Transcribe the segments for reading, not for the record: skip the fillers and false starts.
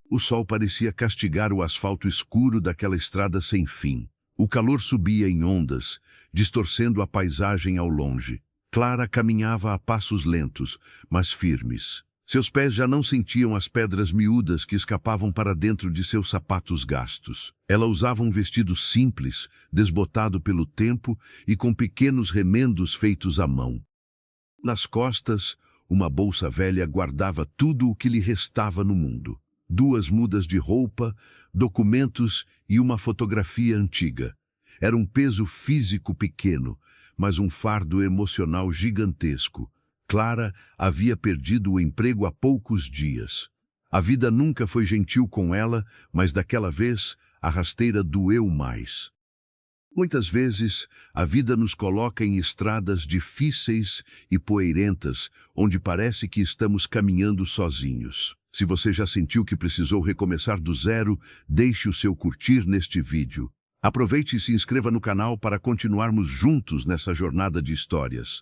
O sol parecia castigar o asfalto escuro daquela estrada sem fim. O calor subia em ondas, distorcendo a paisagem ao longe. Clara caminhava a passos lentos, mas firmes. Seus pés já não sentiam as pedras miúdas que escapavam para dentro de seus sapatos gastos. Ela usava um vestido simples, desbotado pelo tempo e com pequenos remendos feitos à mão. Nas costas, uma bolsa velha guardava tudo o que lhe restava no mundo. 2 mudas de roupa, documentos e uma fotografia antiga. Era um peso físico pequeno, mas um fardo emocional gigantesco. Clara havia perdido o emprego há poucos dias. A vida nunca foi gentil com ela, mas daquela vez a rasteira doeu mais. Muitas vezes, a vida nos coloca em estradas difíceis e poeirentas, onde parece que estamos caminhando sozinhos. Se você já sentiu que precisou recomeçar do zero, deixe o seu curtir neste vídeo. Aproveite e se inscreva no canal para continuarmos juntos nessa jornada de histórias.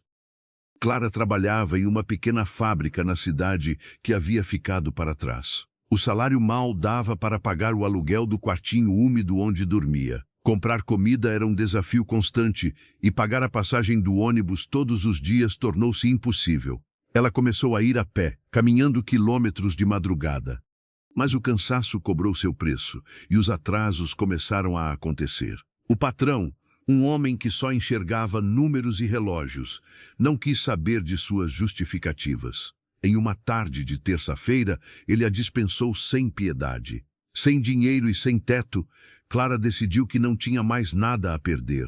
Clara trabalhava em uma pequena fábrica na cidade que havia ficado para trás. O salário mal dava para pagar o aluguel do quartinho úmido onde dormia. Comprar comida era um desafio constante e pagar a passagem do ônibus todos os dias tornou-se impossível. Ela começou a ir a pé, caminhando quilômetros de madrugada. Mas o cansaço cobrou seu preço e os atrasos começaram a acontecer. O patrão, um homem que só enxergava números e relógios, não quis saber de suas justificativas. Em uma tarde de terça-feira, ele a dispensou sem piedade. Sem dinheiro e sem teto, Clara decidiu que não tinha mais nada a perder.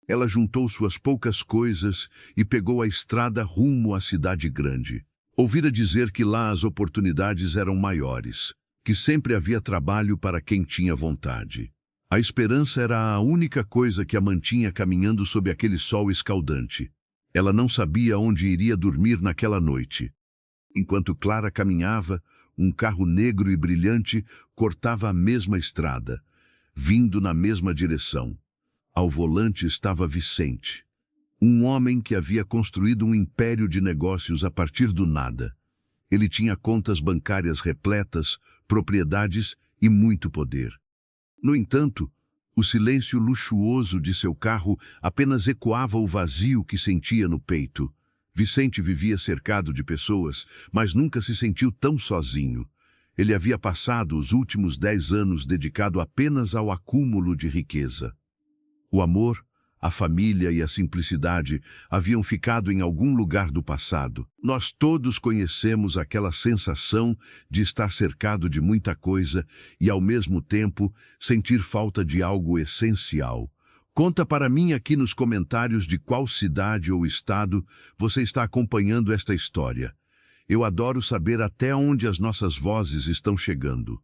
Ela juntou suas poucas coisas e pegou a estrada rumo à cidade grande. Ouvira dizer que lá as oportunidades eram maiores, que sempre havia trabalho para quem tinha vontade. A esperança era a única coisa que a mantinha caminhando sob aquele sol escaldante. Ela não sabia onde iria dormir naquela noite. Enquanto Clara caminhava, um carro negro e brilhante cortava a mesma estrada, vindo na mesma direção. Ao volante estava Vicente, um homem que havia construído um império de negócios a partir do nada. Ele tinha contas bancárias repletas, propriedades e muito poder. No entanto, o silêncio luxuoso de seu carro apenas ecoava o vazio que sentia no peito. Vicente vivia cercado de pessoas, mas nunca se sentiu tão sozinho. Ele havia passado os últimos 10 anos dedicado apenas ao acúmulo de riqueza. O amor, a família e a simplicidade haviam ficado em algum lugar do passado. Nós todos conhecemos aquela sensação de estar cercado de muita coisa e, ao mesmo tempo, sentir falta de algo essencial. Conta para mim aqui nos comentários de qual cidade ou estado você está acompanhando esta história. Eu adoro saber até onde as nossas vozes estão chegando.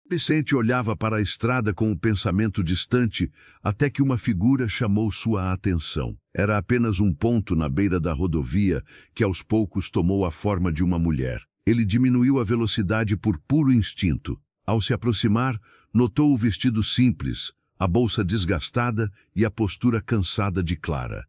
Vicente olhava para a estrada com um pensamento distante, até que uma figura chamou sua atenção. Era apenas um ponto na beira da rodovia que aos poucos tomou a forma de uma mulher. Ele diminuiu a velocidade por puro instinto. Ao se aproximar, notou o vestido simples, a bolsa desgastada e a postura cansada de Clara.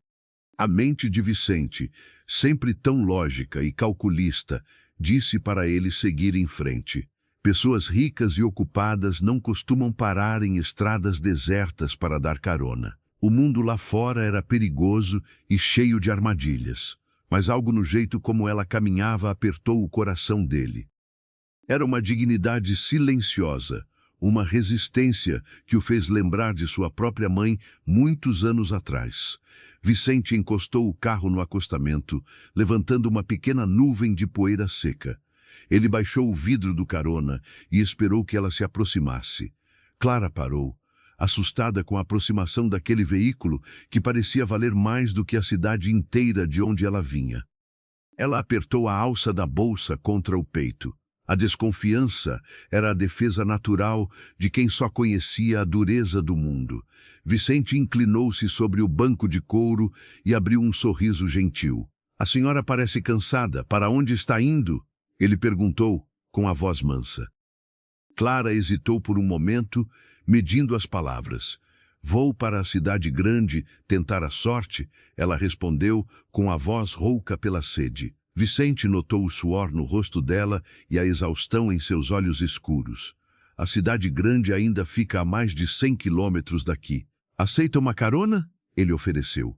A mente de Vicente, sempre tão lógica e calculista, disse para ele seguir em frente. Pessoas ricas e ocupadas não costumam parar em estradas desertas para dar carona. O mundo lá fora era perigoso e cheio de armadilhas, mas algo no jeito como ela caminhava apertou o coração dele. Era uma dignidade silenciosa, uma resistência que o fez lembrar de sua própria mãe muitos anos atrás. Vicente encostou o carro no acostamento, levantando uma pequena nuvem de poeira seca. Ele baixou o vidro do carona e esperou que ela se aproximasse. Clara parou, assustada com a aproximação daquele veículo que parecia valer mais do que a cidade inteira de onde ela vinha. Ela apertou a alça da bolsa contra o peito. A desconfiança era a defesa natural de quem só conhecia a dureza do mundo. Vicente inclinou-se sobre o banco de couro e abriu um sorriso gentil. "A senhora parece cansada. Para onde está indo?" Ele perguntou, com a voz mansa. Clara hesitou por um momento, medindo as palavras. "Vou para a cidade grande tentar a sorte", ela respondeu, com a voz rouca pela sede. Vicente notou o suor no rosto dela e a exaustão em seus olhos escuros. A cidade grande ainda fica a mais de 100 quilômetros daqui. Aceita uma carona? Ele ofereceu.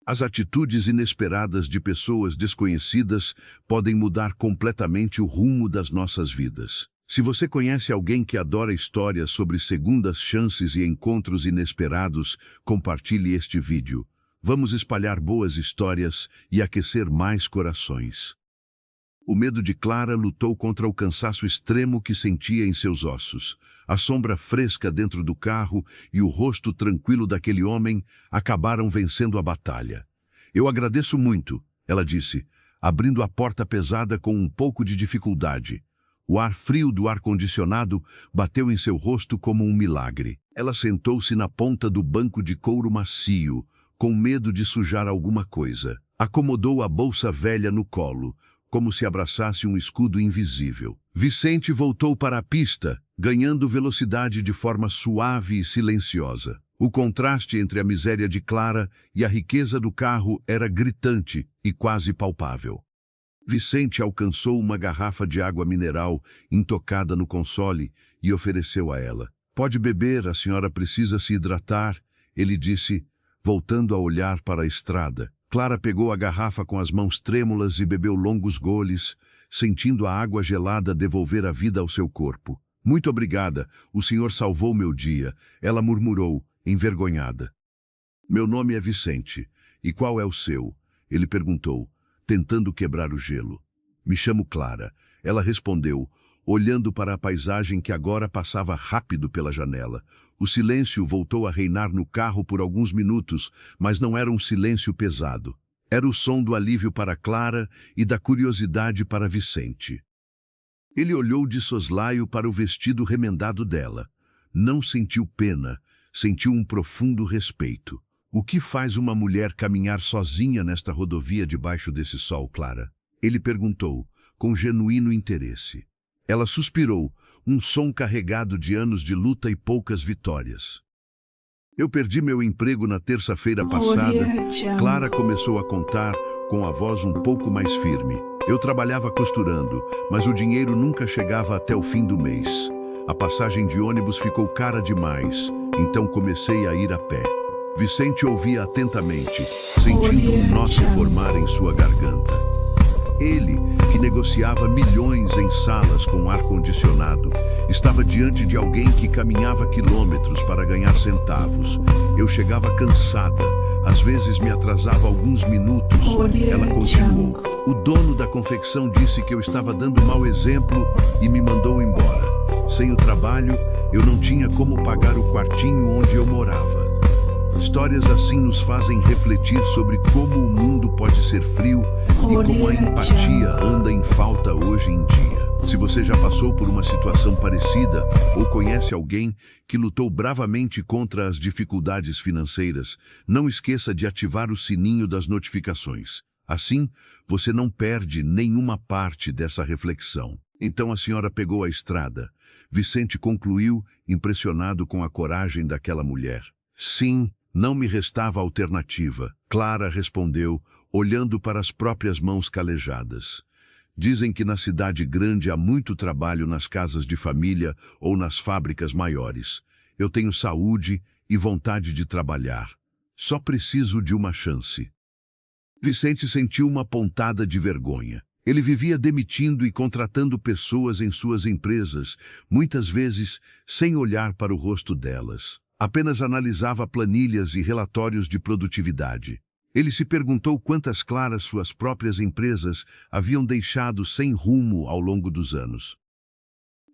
As atitudes inesperadas de pessoas desconhecidas podem mudar completamente o rumo das nossas vidas. Se você conhece alguém que adora histórias sobre segundas chances e encontros inesperados, compartilhe este vídeo. Vamos espalhar boas histórias e aquecer mais corações. O medo de Clara lutou contra o cansaço extremo que sentia em seus ossos. A sombra fresca dentro do carro e o rosto tranquilo daquele homem acabaram vencendo a batalha. Eu agradeço muito, ela disse, abrindo a porta pesada com um pouco de dificuldade. O ar frio do ar-condicionado bateu em seu rosto como um milagre. Ela sentou-se na ponta do banco de couro macio, com medo de sujar alguma coisa. Acomodou a bolsa velha no colo, como se abraçasse um escudo invisível. Vicente voltou para a pista, ganhando velocidade de forma suave e silenciosa. O contraste entre a miséria de Clara e a riqueza do carro era gritante e quase palpável. Vicente alcançou uma garrafa de água mineral intocada no console e ofereceu a ela. Pode beber, a senhora precisa se hidratar, ele disse, voltando a olhar para a estrada. Clara pegou a garrafa com as mãos trêmulas e bebeu longos goles, sentindo a água gelada devolver a vida ao seu corpo. Muito obrigada, o senhor salvou meu dia, ela murmurou, envergonhada. Meu nome é Vicente. E qual é o seu? Ele perguntou, tentando quebrar o gelo. Me chamo Clara. Ela respondeu, olhando para a paisagem que agora passava rápido pela janela. O silêncio voltou a reinar no carro por alguns minutos, mas não era um silêncio pesado. Era o som do alívio para Clara e da curiosidade para Vicente. Ele olhou de soslaio para o vestido remendado dela. Não sentiu pena, sentiu um profundo respeito. O que faz uma mulher caminhar sozinha nesta rodovia debaixo desse sol, Clara? Ele perguntou, com genuíno interesse. Ela suspirou, um som carregado de anos de luta e poucas vitórias. Eu perdi meu emprego na terça-feira passada. Clara começou a contar, com a voz um pouco mais firme. Eu trabalhava costurando, mas o dinheiro nunca chegava até o fim do mês. A passagem de ônibus ficou cara demais, então comecei a ir a pé. Vicente ouvia atentamente, sentindo um nó se formar em sua garganta. Ele, que negociava milhões em salas com ar-condicionado, estava diante de alguém que caminhava quilômetros para ganhar centavos. Eu chegava cansada, às vezes me atrasava alguns minutos. Ela continuou. O dono da confecção disse que eu estava dando mau exemplo e me mandou embora. Sem o trabalho, eu não tinha como pagar o quartinho onde eu morava. Histórias assim nos fazem refletir sobre como o mundo pode ser frio e como a empatia anda em falta hoje em dia. Se você já passou por uma situação parecida ou conhece alguém que lutou bravamente contra as dificuldades financeiras, não esqueça de ativar o sininho das notificações. Assim, você não perde nenhuma parte dessa reflexão. Então a senhora pegou a estrada. Vicente concluiu, impressionado com a coragem daquela mulher. Sim. Não me restava alternativa, Clara respondeu, olhando para as próprias mãos calejadas. Dizem que na cidade grande há muito trabalho nas casas de família ou nas fábricas maiores. Eu tenho saúde e vontade de trabalhar. Só preciso de uma chance. Vicente sentiu uma pontada de vergonha. Ele vivia demitindo e contratando pessoas em suas empresas, muitas vezes sem olhar para o rosto delas. Apenas analisava planilhas e relatórios de produtividade. Ele se perguntou quantas Claras suas próprias empresas haviam deixado sem rumo ao longo dos anos.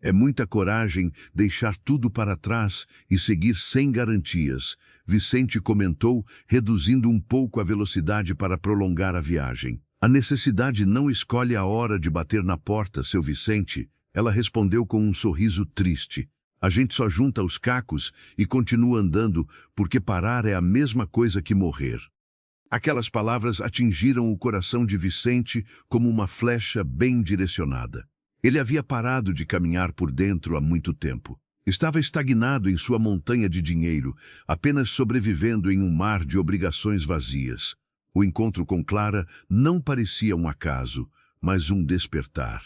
É muita coragem deixar tudo para trás e seguir sem garantias, Vicente comentou, reduzindo um pouco a velocidade para prolongar a viagem. A necessidade não escolhe a hora de bater na porta, seu Vicente, ela respondeu com um sorriso triste. A gente só junta os cacos e continua andando, porque parar é a mesma coisa que morrer. Aquelas palavras atingiram o coração de Vicente como uma flecha bem direcionada. Ele havia parado de caminhar por dentro há muito tempo. Estava estagnado em sua montanha de dinheiro, apenas sobrevivendo em um mar de obrigações vazias. O encontro com Clara não parecia um acaso, mas um despertar.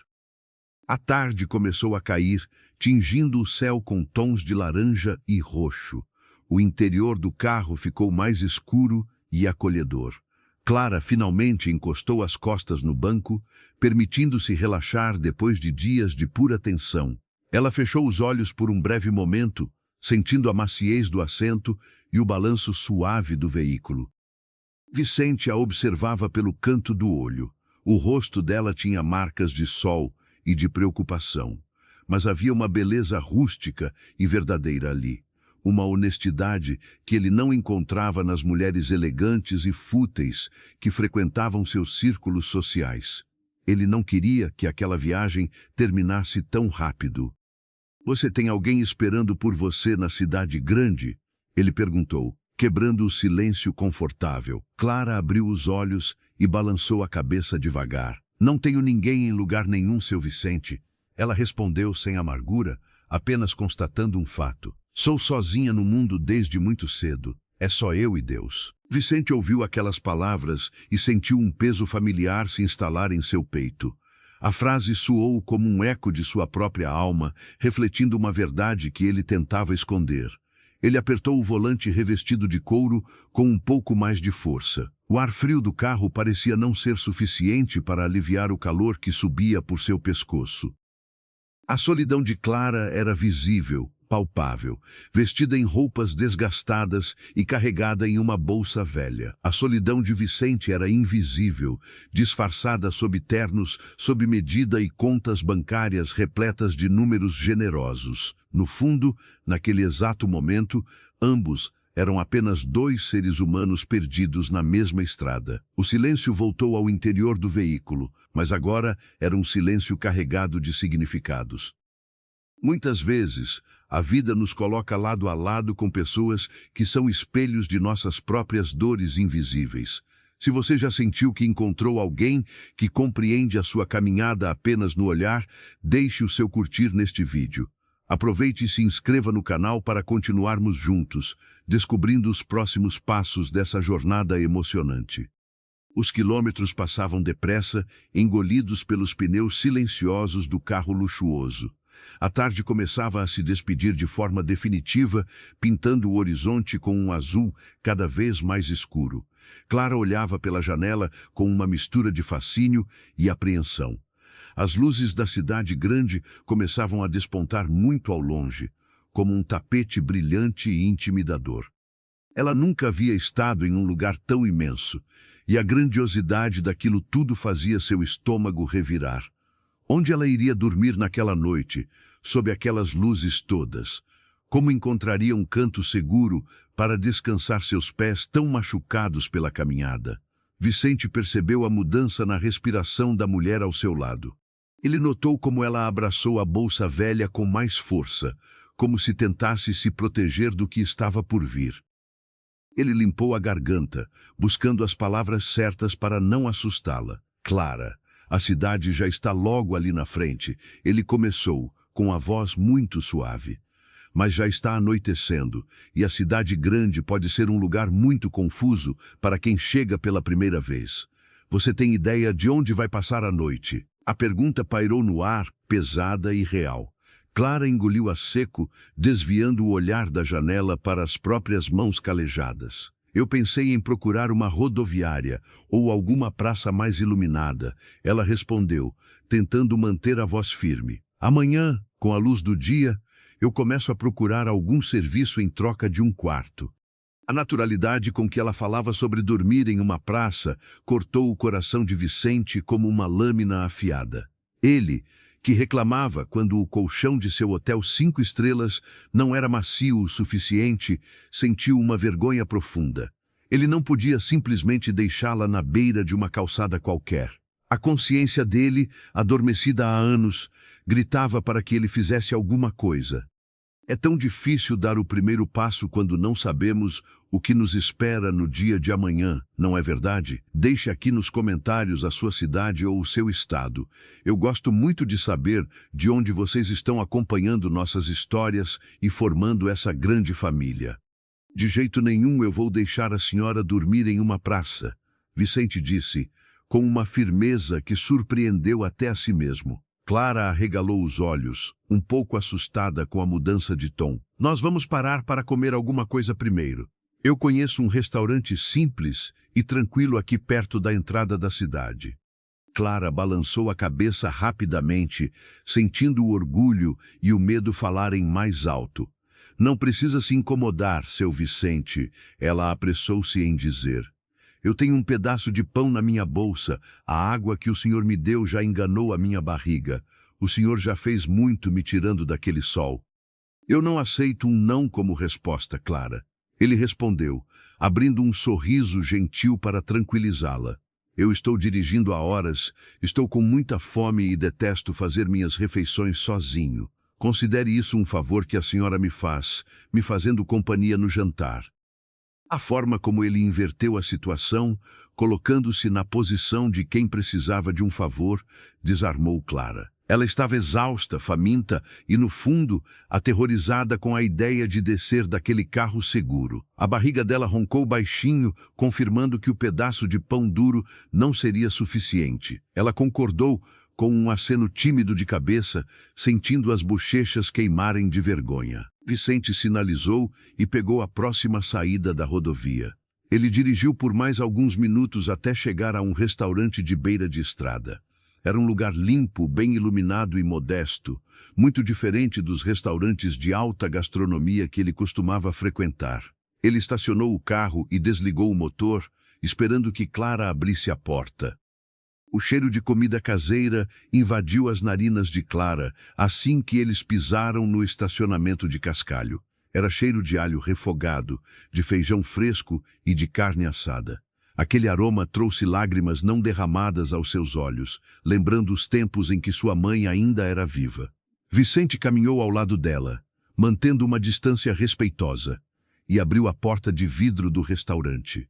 A tarde começou a cair, tingindo o céu com tons de laranja e roxo. O interior do carro ficou mais escuro e acolhedor. Clara finalmente encostou as costas no banco, permitindo-se relaxar depois de dias de pura tensão. Ela fechou os olhos por um breve momento, sentindo a maciez do assento e o balanço suave do veículo. Vicente a observava pelo canto do olho. O rosto dela tinha marcas de sol e de preocupação, mas havia uma beleza rústica e verdadeira ali. Uma honestidade que ele não encontrava nas mulheres elegantes e fúteis que frequentavam seus círculos sociais. Ele não queria que aquela viagem terminasse tão rápido. "Você tem alguém esperando por você na cidade grande?" Ele perguntou, quebrando o silêncio confortável. Clara abriu os olhos e balançou a cabeça devagar. "Não tenho ninguém em lugar nenhum, seu Vicente." Ela respondeu sem amargura, apenas constatando um fato. "Sou sozinha no mundo desde muito cedo. É só eu e Deus." Vicente ouviu aquelas palavras e sentiu um peso familiar se instalar em seu peito. A frase soou como um eco de sua própria alma, refletindo uma verdade que ele tentava esconder. Ele apertou o volante revestido de couro com um pouco mais de força. O ar frio do carro parecia não ser suficiente para aliviar o calor que subia por seu pescoço. A solidão de Clara era visível, palpável, vestida em roupas desgastadas e carregada em uma bolsa velha. A solidão de Vicente era invisível, disfarçada sob ternos, sob medida e contas bancárias repletas de números generosos. No fundo, naquele exato momento, ambos eram apenas dois seres humanos perdidos na mesma estrada. O silêncio voltou ao interior do veículo, mas agora era um silêncio carregado de significados. Muitas vezes, a vida nos coloca lado a lado com pessoas que são espelhos de nossas próprias dores invisíveis. Se você já sentiu que encontrou alguém que compreende a sua caminhada apenas no olhar, deixe o seu curtir neste vídeo. Aproveite e se inscreva no canal para continuarmos juntos, descobrindo os próximos passos dessa jornada emocionante. Os quilômetros passavam depressa, engolidos pelos pneus silenciosos do carro luxuoso. A tarde começava a se despedir de forma definitiva, pintando o horizonte com um azul cada vez mais escuro. Clara olhava pela janela com uma mistura de fascínio e apreensão. As luzes da cidade grande começavam a despontar muito ao longe, como um tapete brilhante e intimidador. Ela nunca havia estado em um lugar tão imenso, e a grandiosidade daquilo tudo fazia seu estômago revirar. Onde ela iria dormir naquela noite, sob aquelas luzes todas? Como encontraria um canto seguro para descansar seus pés tão machucados pela caminhada? Vicente percebeu a mudança na respiração da mulher ao seu lado. Ele notou como ela abraçou a bolsa velha com mais força, como se tentasse se proteger do que estava por vir. Ele limpou a garganta, buscando as palavras certas para não assustá-la. "Clara, a cidade já está logo ali na frente." Ele começou, com a voz muito suave. "Mas já está anoitecendo, e a cidade grande pode ser um lugar muito confuso para quem chega pela primeira vez. Você tem ideia de onde vai passar a noite?" A pergunta pairou no ar, pesada e real. Clara engoliu a seco, desviando o olhar da janela para as próprias mãos calejadas. "Eu pensei em procurar uma rodoviária ou alguma praça mais iluminada." Ela respondeu, tentando manter a voz firme. "Amanhã, com a luz do dia, eu começo a procurar algum serviço em troca de um quarto." A naturalidade com que ela falava sobre dormir em uma praça cortou o coração de Vicente como uma lâmina afiada. Ele, que reclamava quando o colchão de seu hotel 5 estrelas não era macio o suficiente, sentiu uma vergonha profunda. Ele não podia simplesmente deixá-la na beira de uma calçada qualquer. A consciência dele, adormecida há anos, gritava para que ele fizesse alguma coisa. É tão difícil dar o primeiro passo quando não sabemos o que nos espera no dia de amanhã, não é verdade? Deixe aqui nos comentários a sua cidade ou o seu estado. Eu gosto muito de saber de onde vocês estão acompanhando nossas histórias e formando essa grande família. "De jeito nenhum eu vou deixar a senhora dormir em uma praça", Vicente disse, com uma firmeza que surpreendeu até a si mesmo. Clara arregalou os olhos, um pouco assustada com a mudança de tom. Nós vamos parar para comer alguma coisa primeiro. Eu conheço um restaurante simples e tranquilo aqui perto da entrada da cidade. Clara balançou a cabeça rapidamente, sentindo o orgulho e o medo falarem mais alto. Não precisa se incomodar, seu Vicente, ela apressou-se em dizer. Eu tenho um pedaço de pão na minha bolsa. A água que o senhor me deu já enganou a minha barriga. O senhor já fez muito me tirando daquele sol. Eu não aceito um não como resposta, Clara. Ele respondeu, abrindo um sorriso gentil para tranquilizá-la. Eu estou dirigindo há horas, estou com muita fome e detesto fazer minhas refeições sozinho. Considere isso um favor que a senhora me faz, me fazendo companhia no jantar. A forma como ele inverteu a situação, colocando-se na posição de quem precisava de um favor, desarmou Clara. Ela estava exausta, faminta e, no fundo, aterrorizada com a ideia de descer daquele carro seguro. A barriga dela roncou baixinho, confirmando que o pedaço de pão duro não seria suficiente. Ela concordou com um aceno tímido de cabeça, sentindo as bochechas queimarem de vergonha. Vicente sinalizou e pegou a próxima saída da rodovia. Ele dirigiu por mais alguns minutos até chegar a um restaurante de beira de estrada. Era um lugar limpo, bem iluminado e modesto, muito diferente dos restaurantes de alta gastronomia que ele costumava frequentar. Ele estacionou o carro e desligou o motor, esperando que Clara abrisse a porta. O cheiro de comida caseira invadiu as narinas de Clara assim que eles pisaram no estacionamento de cascalho. Era cheiro de alho refogado, de feijão fresco e de carne assada. Aquele aroma trouxe lágrimas não derramadas aos seus olhos, lembrando os tempos em que sua mãe ainda era viva. Vicente caminhou ao lado dela, mantendo uma distância respeitosa, e abriu a porta de vidro do restaurante.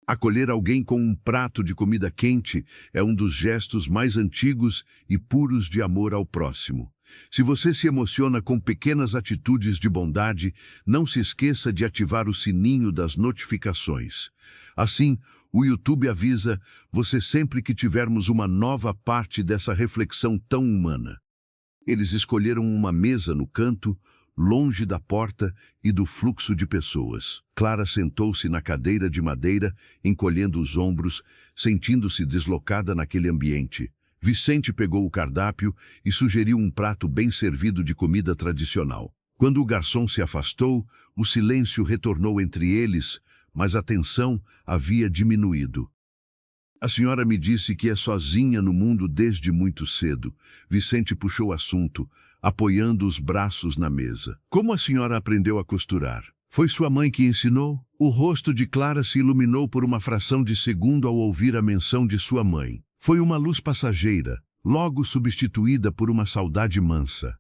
Acolher alguém com um prato de comida quente é um dos gestos mais antigos e puros de amor ao próximo. Se você se emociona com pequenas atitudes de bondade, não se esqueça de ativar o sininho das notificações. Assim, o YouTube avisa você sempre que tivermos uma nova parte dessa reflexão tão humana. Eles escolheram uma mesa no canto, longe da porta e do fluxo de pessoas. Clara sentou-se na cadeira de madeira, encolhendo os ombros, sentindo-se deslocada naquele ambiente. Vicente pegou o cardápio e sugeriu um prato bem servido de comida tradicional. Quando o garçom se afastou, o silêncio retornou entre eles, mas a tensão havia diminuído. A senhora me disse que é sozinha no mundo desde muito cedo. Vicente puxou o assunto, apoiando os braços na mesa. Como a senhora aprendeu a costurar? Foi sua mãe que ensinou? O rosto de Clara se iluminou por uma fração de segundo ao ouvir a menção de sua mãe. Foi uma luz passageira, logo substituída por uma saudade mansa.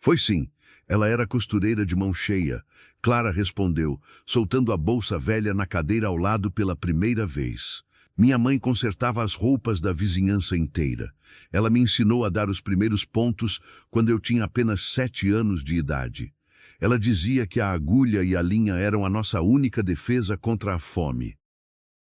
Foi sim. Ela era costureira de mão cheia. Clara respondeu, soltando a bolsa velha na cadeira ao lado pela primeira vez. Minha mãe consertava as roupas da vizinhança inteira. Ela me ensinou a dar os primeiros pontos quando eu tinha apenas 7 anos de idade. Ela dizia que a agulha e a linha eram a nossa única defesa contra a fome.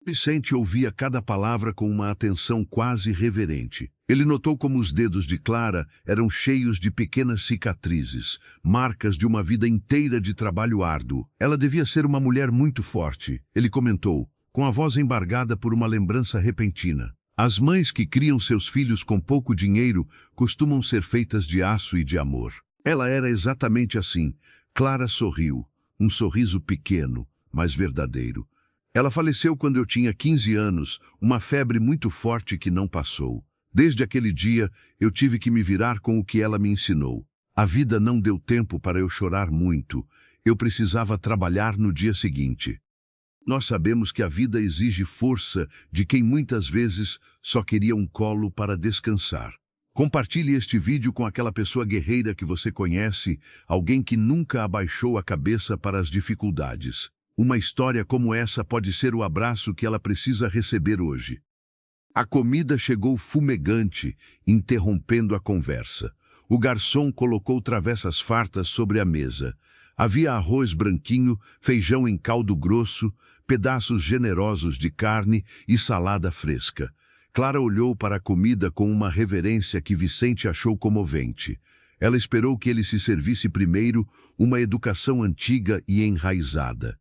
Vicente ouvia cada palavra com uma atenção quase reverente. Ele notou como os dedos de Clara eram cheios de pequenas cicatrizes, marcas de uma vida inteira de trabalho árduo. Ela devia ser uma mulher muito forte, ele comentou, com a voz embargada por uma lembrança repentina. As mães que criam seus filhos com pouco dinheiro costumam ser feitas de aço e de amor. Ela era exatamente assim. Clara sorriu, um sorriso pequeno, mas verdadeiro. Ela faleceu quando eu tinha 15 anos, uma febre muito forte que não passou. Desde aquele dia, eu tive que me virar com o que ela me ensinou. A vida não deu tempo para eu chorar muito. Eu precisava trabalhar no dia seguinte. Nós sabemos que a vida exige força de quem muitas vezes só queria um colo para descansar. Compartilhe este vídeo com aquela pessoa guerreira que você conhece, alguém que nunca abaixou a cabeça para as dificuldades. Uma história como essa pode ser o abraço que ela precisa receber hoje. A comida chegou fumegante, interrompendo a conversa. O garçom colocou travessas fartas sobre a mesa. Havia arroz branquinho, feijão em caldo grosso, pedaços generosos de carne e salada fresca. Clara olhou para a comida com uma reverência que Vicente achou comovente. Ela esperou que ele se servisse primeiro, uma educação antiga e enraizada.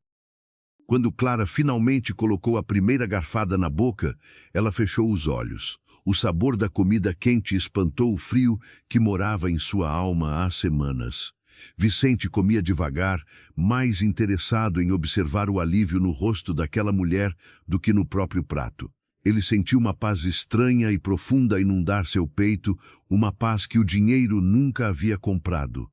Quando Clara finalmente colocou a primeira garfada na boca, ela fechou os olhos. O sabor da comida quente espantou o frio que morava em sua alma há semanas. Vicente comia devagar, mais interessado em observar o alívio no rosto daquela mulher do que no próprio prato. Ele sentiu uma paz estranha e profunda inundar seu peito, uma paz que o dinheiro nunca havia comprado.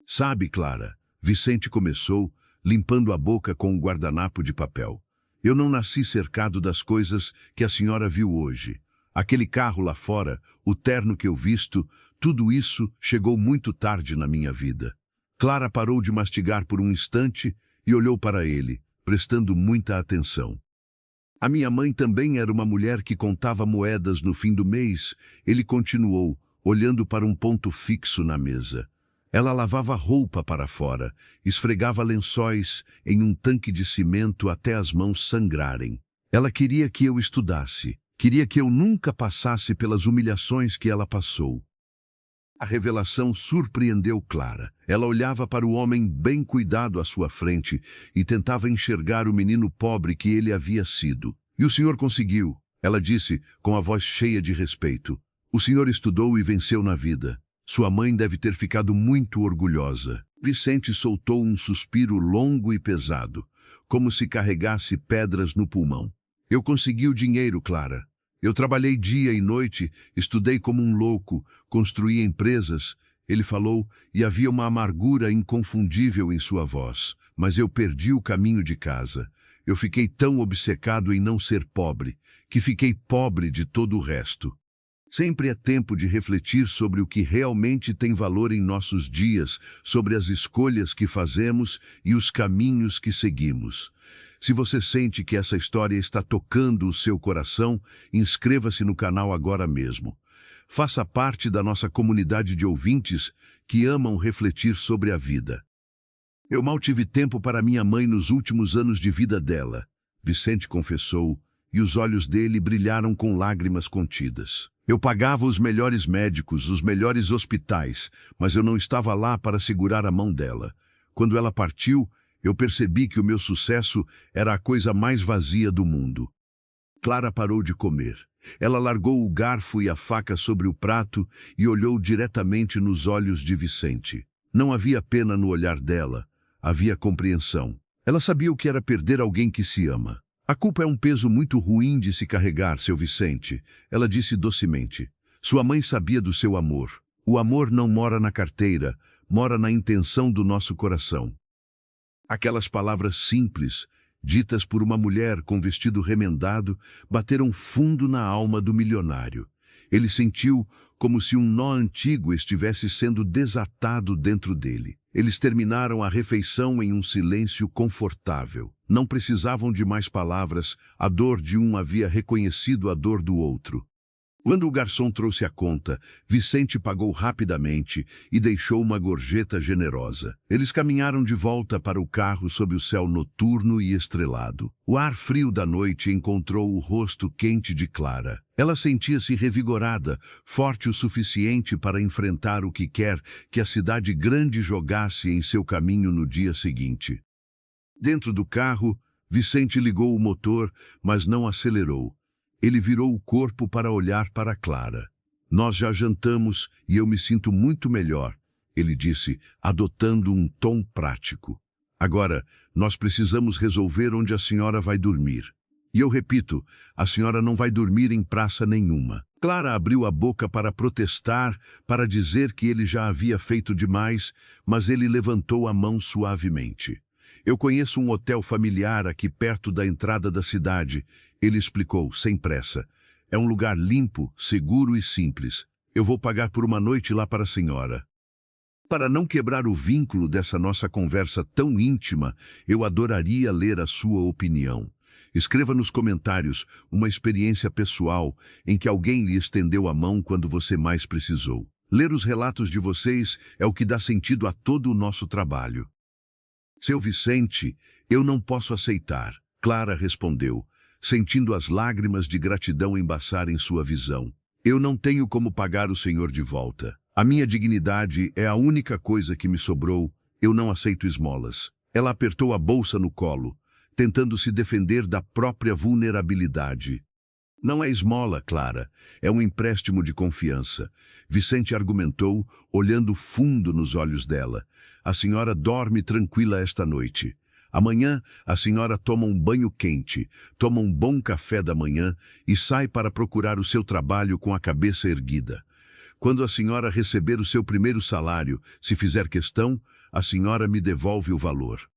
Sabe, Clara, Vicente começou, limpando a boca com um guardanapo de papel. Eu não nasci cercado das coisas que a senhora viu hoje. Aquele carro lá fora, o terno que eu visto, tudo isso chegou muito tarde na minha vida. Clara parou de mastigar por um instante e olhou para ele, prestando muita atenção. A minha mãe também era uma mulher que contava moedas no fim do mês, ele continuou, olhando para um ponto fixo na mesa. Ela lavava roupa para fora, esfregava lençóis em um tanque de cimento até as mãos sangrarem. Ela queria que eu estudasse, queria que eu nunca passasse pelas humilhações que ela passou. A revelação surpreendeu Clara. Ela olhava para o homem bem cuidado à sua frente e tentava enxergar o menino pobre que ele havia sido. E o senhor conseguiu, ela disse, com a voz cheia de respeito. O senhor estudou e venceu na vida. Sua mãe deve ter ficado muito orgulhosa. Vicente soltou um suspiro longo e pesado, como se carregasse pedras no pulmão. Eu consegui o dinheiro, Clara. Eu trabalhei dia e noite, estudei como um louco, construí empresas, ele falou, e havia uma amargura inconfundível em sua voz. Mas eu perdi o caminho de casa. Eu fiquei tão obcecado em não ser pobre, que fiquei pobre de todo o resto. Sempre é tempo de refletir sobre o que realmente tem valor em nossos dias, sobre as escolhas que fazemos e os caminhos que seguimos. Se você sente que essa história está tocando o seu coração, inscreva-se no canal agora mesmo. Faça parte da nossa comunidade de ouvintes que amam refletir sobre a vida. Eu mal tive tempo para minha mãe nos últimos anos de vida dela, Vicente confessou, e os olhos dele brilharam com lágrimas contidas. Eu pagava os melhores médicos, os melhores hospitais, mas eu não estava lá para segurar a mão dela. Quando ela partiu, eu percebi que o meu sucesso era a coisa mais vazia do mundo. Clara parou de comer. Ela largou o garfo e a faca sobre o prato e olhou diretamente nos olhos de Vicente. Não havia pena no olhar dela, havia compreensão. Ela sabia o que era perder alguém que se ama. A culpa é um peso muito ruim de se carregar, seu Vicente, ela disse docemente. Sua mãe sabia do seu amor. O amor não mora na carteira, mora na intenção do nosso coração. Aquelas palavras simples, ditas por uma mulher com vestido remendado, bateram fundo na alma do milionário. Ele sentiu como se um nó antigo estivesse sendo desatado dentro dele. Eles terminaram a refeição em um silêncio confortável. Não precisavam de mais palavras, a dor de um havia reconhecido a dor do outro. Quando o garçom trouxe a conta, Vicente pagou rapidamente e deixou uma gorjeta generosa. Eles caminharam de volta para o carro sob o céu noturno e estrelado. O ar frio da noite encontrou o rosto quente de Clara. Ela sentia-se revigorada, forte o suficiente para enfrentar o que quer que a cidade grande jogasse em seu caminho no dia seguinte. Dentro do carro, Vicente ligou o motor, mas não acelerou. Ele virou o corpo para olhar para Clara. Nós já jantamos e eu me sinto muito melhor, ele disse, adotando um tom prático. Agora, nós precisamos resolver onde a senhora vai dormir. E eu repito, a senhora não vai dormir em praça nenhuma. Clara abriu a boca para protestar, para dizer que ele já havia feito demais, mas ele levantou a mão suavemente. Eu conheço um hotel familiar aqui perto da entrada da cidade, ele explicou, sem pressa. É um lugar limpo, seguro e simples. Eu vou pagar por uma noite lá para a senhora. Para não quebrar o vínculo dessa nossa conversa tão íntima, eu adoraria ler a sua opinião. Escreva nos comentários uma experiência pessoal em que alguém lhe estendeu a mão quando você mais precisou. Ler os relatos de vocês é o que dá sentido a todo o nosso trabalho. Seu Vicente, eu não posso aceitar, Clara respondeu. sentindo as lágrimas de gratidão embaçarem sua visão. Eu não tenho como pagar o senhor de volta. A minha dignidade é a única coisa que me sobrou. Eu não aceito esmolas. Ela apertou a bolsa no colo, tentando se defender da própria vulnerabilidade. Não é esmola, Clara. É um empréstimo de confiança. Vicente argumentou, olhando fundo nos olhos dela. A senhora dorme tranquila esta noite. Amanhã, a senhora toma um banho quente, toma um bom café da manhã e sai para procurar o seu trabalho com a cabeça erguida. Quando a senhora receber o seu primeiro salário, se fizer questão, a senhora me devolve o valor.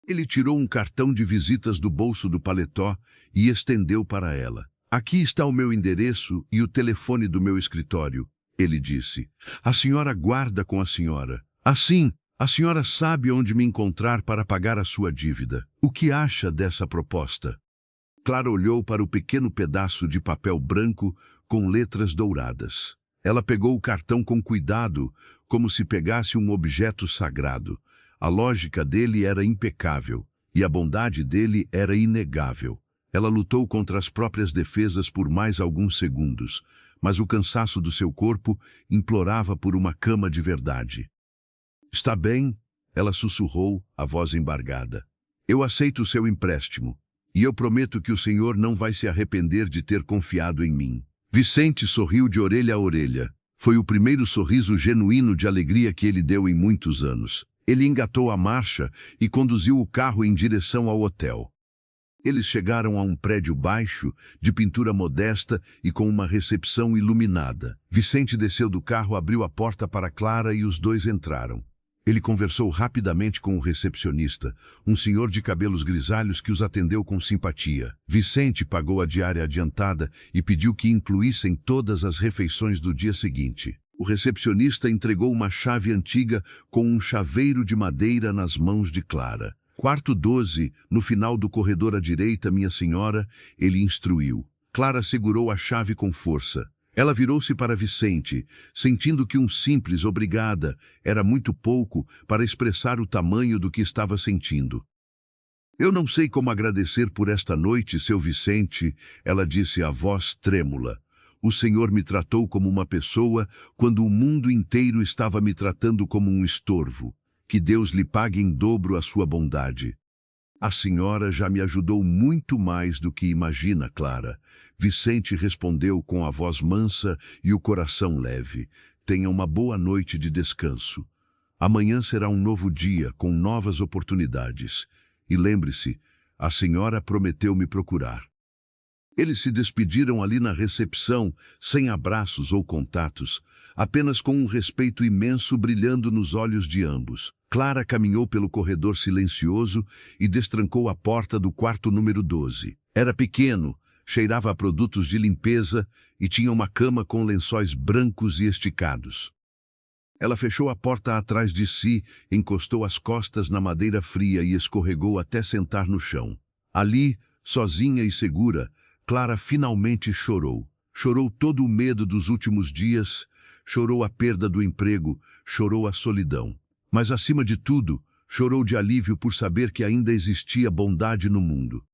Ele tirou um cartão de visitas do bolso do paletó e estendeu para ela. Aqui está o meu endereço e o telefone do meu escritório, ele disse. A senhora guarda com a senhora. Assim, a senhora sabe onde me encontrar para pagar a sua dívida. O que acha dessa proposta? Clara olhou para o pequeno pedaço de papel branco com letras douradas. Ela pegou o cartão com cuidado, como se pegasse um objeto sagrado. A lógica dele era impecável e a bondade dele era inegável. Ela lutou contra as próprias defesas por mais alguns segundos, mas o cansaço do seu corpo implorava por uma cama de verdade. Está bem, ela sussurrou, a voz embargada. Eu aceito o seu empréstimo, e eu prometo que o senhor não vai se arrepender de ter confiado em mim. Vicente sorriu de orelha a orelha. Foi o primeiro sorriso genuíno de alegria que ele deu em muitos anos. Ele engatou a marcha e conduziu o carro em direção ao hotel. Eles chegaram a um prédio baixo, de pintura modesta e com uma recepção iluminada. Vicente desceu do carro, abriu a porta para Clara e os dois entraram. Ele conversou rapidamente com o recepcionista, um senhor de cabelos grisalhos que os atendeu com simpatia. Vicente pagou a diária adiantada e pediu que incluíssem todas as refeições do dia seguinte. O recepcionista entregou uma chave antiga com um chaveiro de madeira nas mãos de Clara. Quarto 12, no final do corredor à direita, minha senhora, ele instruiu. Clara segurou a chave com força. Ela virou-se para Vicente, sentindo que um simples obrigada era muito pouco para expressar o tamanho do que estava sentindo. Eu não sei como agradecer por esta noite, seu Vicente, ela disse a voz trêmula. O senhor me tratou como uma pessoa quando o mundo inteiro estava me tratando como um estorvo. Que Deus lhe pague em dobro a sua bondade. A senhora já me ajudou muito mais do que imagina, Clara. Vicente respondeu com a voz mansa e o coração leve. Tenha uma boa noite de descanso. Amanhã será um novo dia, com novas oportunidades. E lembre-se, a senhora prometeu me procurar. Eles se despediram ali na recepção, sem abraços ou contatos, apenas com um respeito imenso brilhando nos olhos de ambos. Clara caminhou pelo corredor silencioso e destrancou a porta do quarto número 12. Era pequeno, cheirava a produtos de limpeza e tinha uma cama com lençóis brancos e esticados. Ela fechou a porta atrás de si, encostou as costas na madeira fria e escorregou até sentar no chão. Ali, sozinha e segura, Clara finalmente chorou. Chorou todo o medo dos últimos dias, chorou a perda do emprego, chorou a solidão. Mas, acima de tudo, chorou de alívio por saber que ainda existia bondade no mundo.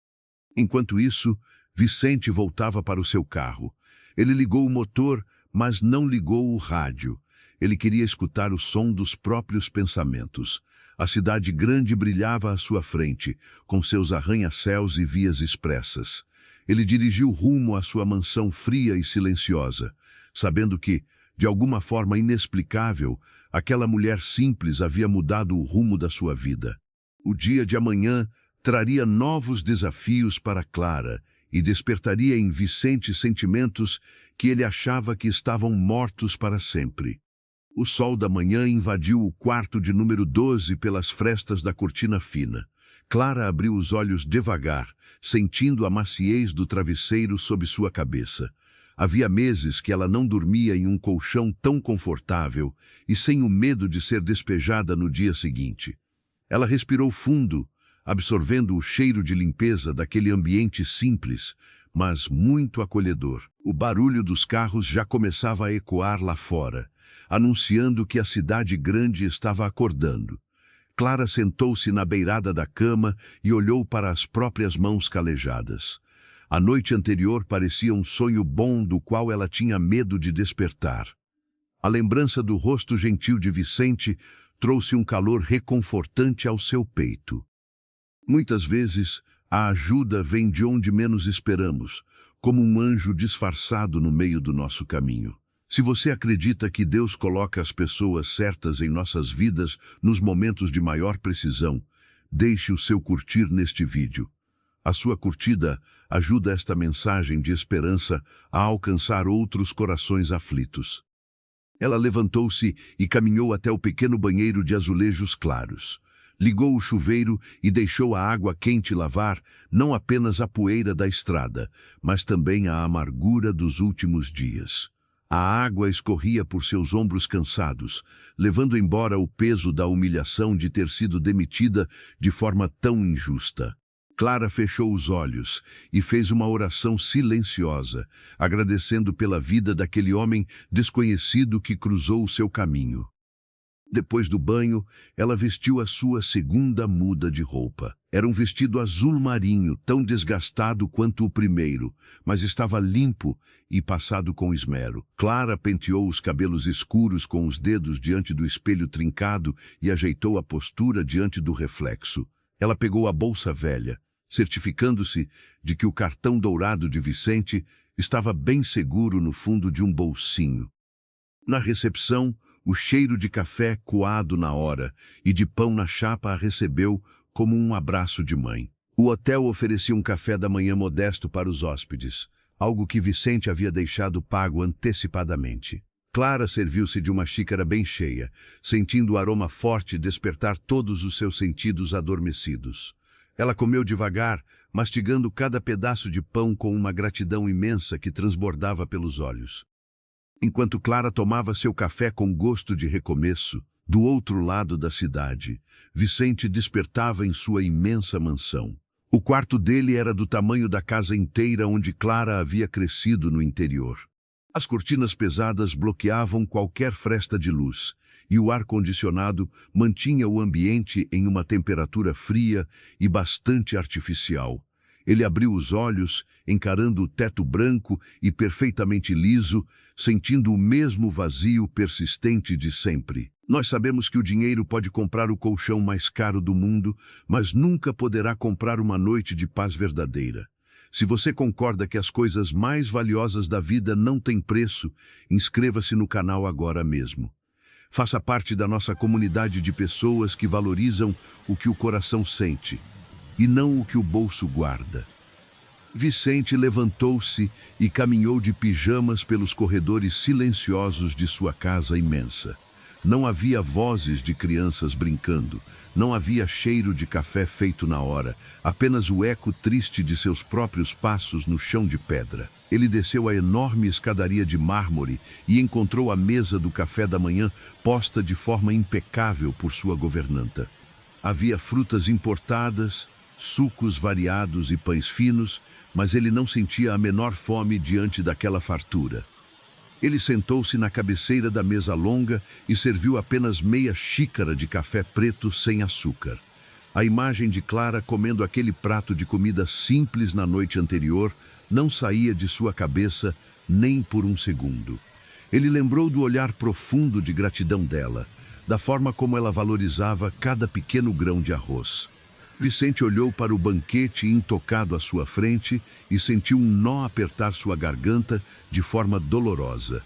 Enquanto isso, Vicente voltava para o seu carro. Ele ligou o motor, mas não ligou o rádio. Ele queria escutar o som dos próprios pensamentos. A cidade grande brilhava à sua frente, com seus arranha-céus e vias expressas. Ele dirigiu rumo à sua mansão fria e silenciosa, sabendo que, de alguma forma inexplicável, aquela mulher simples havia mudado o rumo da sua vida. O dia de amanhã traria novos desafios para Clara e despertaria em Vicente sentimentos que ele achava que estavam mortos para sempre. O sol da manhã invadiu o quarto de número 12 pelas frestas da cortina fina. Clara abriu os olhos devagar, sentindo a maciez do travesseiro sob sua cabeça. Havia meses que ela não dormia em um colchão tão confortável e sem o medo de ser despejada no dia seguinte. Ela respirou fundo, absorvendo o cheiro de limpeza daquele ambiente simples, mas muito acolhedor. O barulho dos carros já começava a ecoar lá fora, anunciando que a cidade grande estava acordando. Clara sentou-se na beirada da cama e olhou para as próprias mãos calejadas. A noite anterior parecia um sonho bom do qual ela tinha medo de despertar. A lembrança do rosto gentil de Vicente trouxe um calor reconfortante ao seu peito. Muitas vezes, a ajuda vem de onde menos esperamos, como um anjo disfarçado no meio do nosso caminho. Se você acredita que Deus coloca as pessoas certas em nossas vidas nos momentos de maior precisão, deixe o seu curtir neste vídeo. A sua curtida ajuda esta mensagem de esperança a alcançar outros corações aflitos. Ela levantou-se e caminhou até o pequeno banheiro de azulejos claros. Ligou o chuveiro e deixou a água quente lavar não apenas a poeira da estrada, mas também a amargura dos últimos dias. A água escorria por seus ombros cansados, levando embora o peso da humilhação de ter sido demitida de forma tão injusta. Clara fechou os olhos e fez uma oração silenciosa, agradecendo pela vida daquele homem desconhecido que cruzou o seu caminho. Depois do banho, ela vestiu a sua segunda muda de roupa. Era um vestido azul marinho, tão desgastado quanto o primeiro, mas estava limpo e passado com esmero. Clara penteou os cabelos escuros com os dedos diante do espelho trincado e ajeitou a postura diante do reflexo. Ela pegou a bolsa velha, certificando-se de que o cartão dourado de Vicente estava bem seguro no fundo de um bolsinho. Na recepção, o cheiro de café coado na hora e de pão na chapa a recebeu como um abraço de mãe. O hotel oferecia um café da manhã modesto para os hóspedes, algo que Vicente havia deixado pago antecipadamente. Clara serviu-se de uma xícara bem cheia, sentindo o aroma forte despertar todos os seus sentidos adormecidos. Ela comeu devagar, mastigando cada pedaço de pão com uma gratidão imensa que transbordava pelos olhos. Enquanto Clara tomava seu café com gosto de recomeço, do outro lado da cidade, Vicente despertava em sua imensa mansão. O quarto dele era do tamanho da casa inteira onde Clara havia crescido no interior. As cortinas pesadas bloqueavam qualquer fresta de luz, e o ar-condicionado mantinha o ambiente em uma temperatura fria e bastante artificial. Ele abriu os olhos, encarando o teto branco e perfeitamente liso, sentindo o mesmo vazio persistente de sempre. Nós sabemos que o dinheiro pode comprar o colchão mais caro do mundo, mas nunca poderá comprar uma noite de paz verdadeira. Se você concorda que as coisas mais valiosas da vida não têm preço, inscreva-se no canal agora mesmo. Faça parte da nossa comunidade de pessoas que valorizam o que o coração sente e não o que o bolso guarda. Vicente levantou-se e caminhou de pijamas pelos corredores silenciosos de sua casa imensa. Não havia vozes de crianças brincando, não havia cheiro de café feito na hora, apenas o eco triste de seus próprios passos no chão de pedra. Ele desceu a enorme escadaria de mármore e encontrou a mesa do café da manhã posta de forma impecável por sua governanta. Havia frutas importadas, sucos variados e pães finos, mas ele não sentia a menor fome diante daquela fartura. Ele sentou-se na cabeceira da mesa longa e serviu apenas meia xícara de café preto sem açúcar. A imagem de Clara comendo aquele prato de comida simples na noite anterior não saía de sua cabeça nem por um segundo. Ele lembrou do olhar profundo de gratidão dela, da forma como ela valorizava cada pequeno grão de arroz. Vicente olhou para o banquete intocado à sua frente e sentiu um nó apertar sua garganta de forma dolorosa.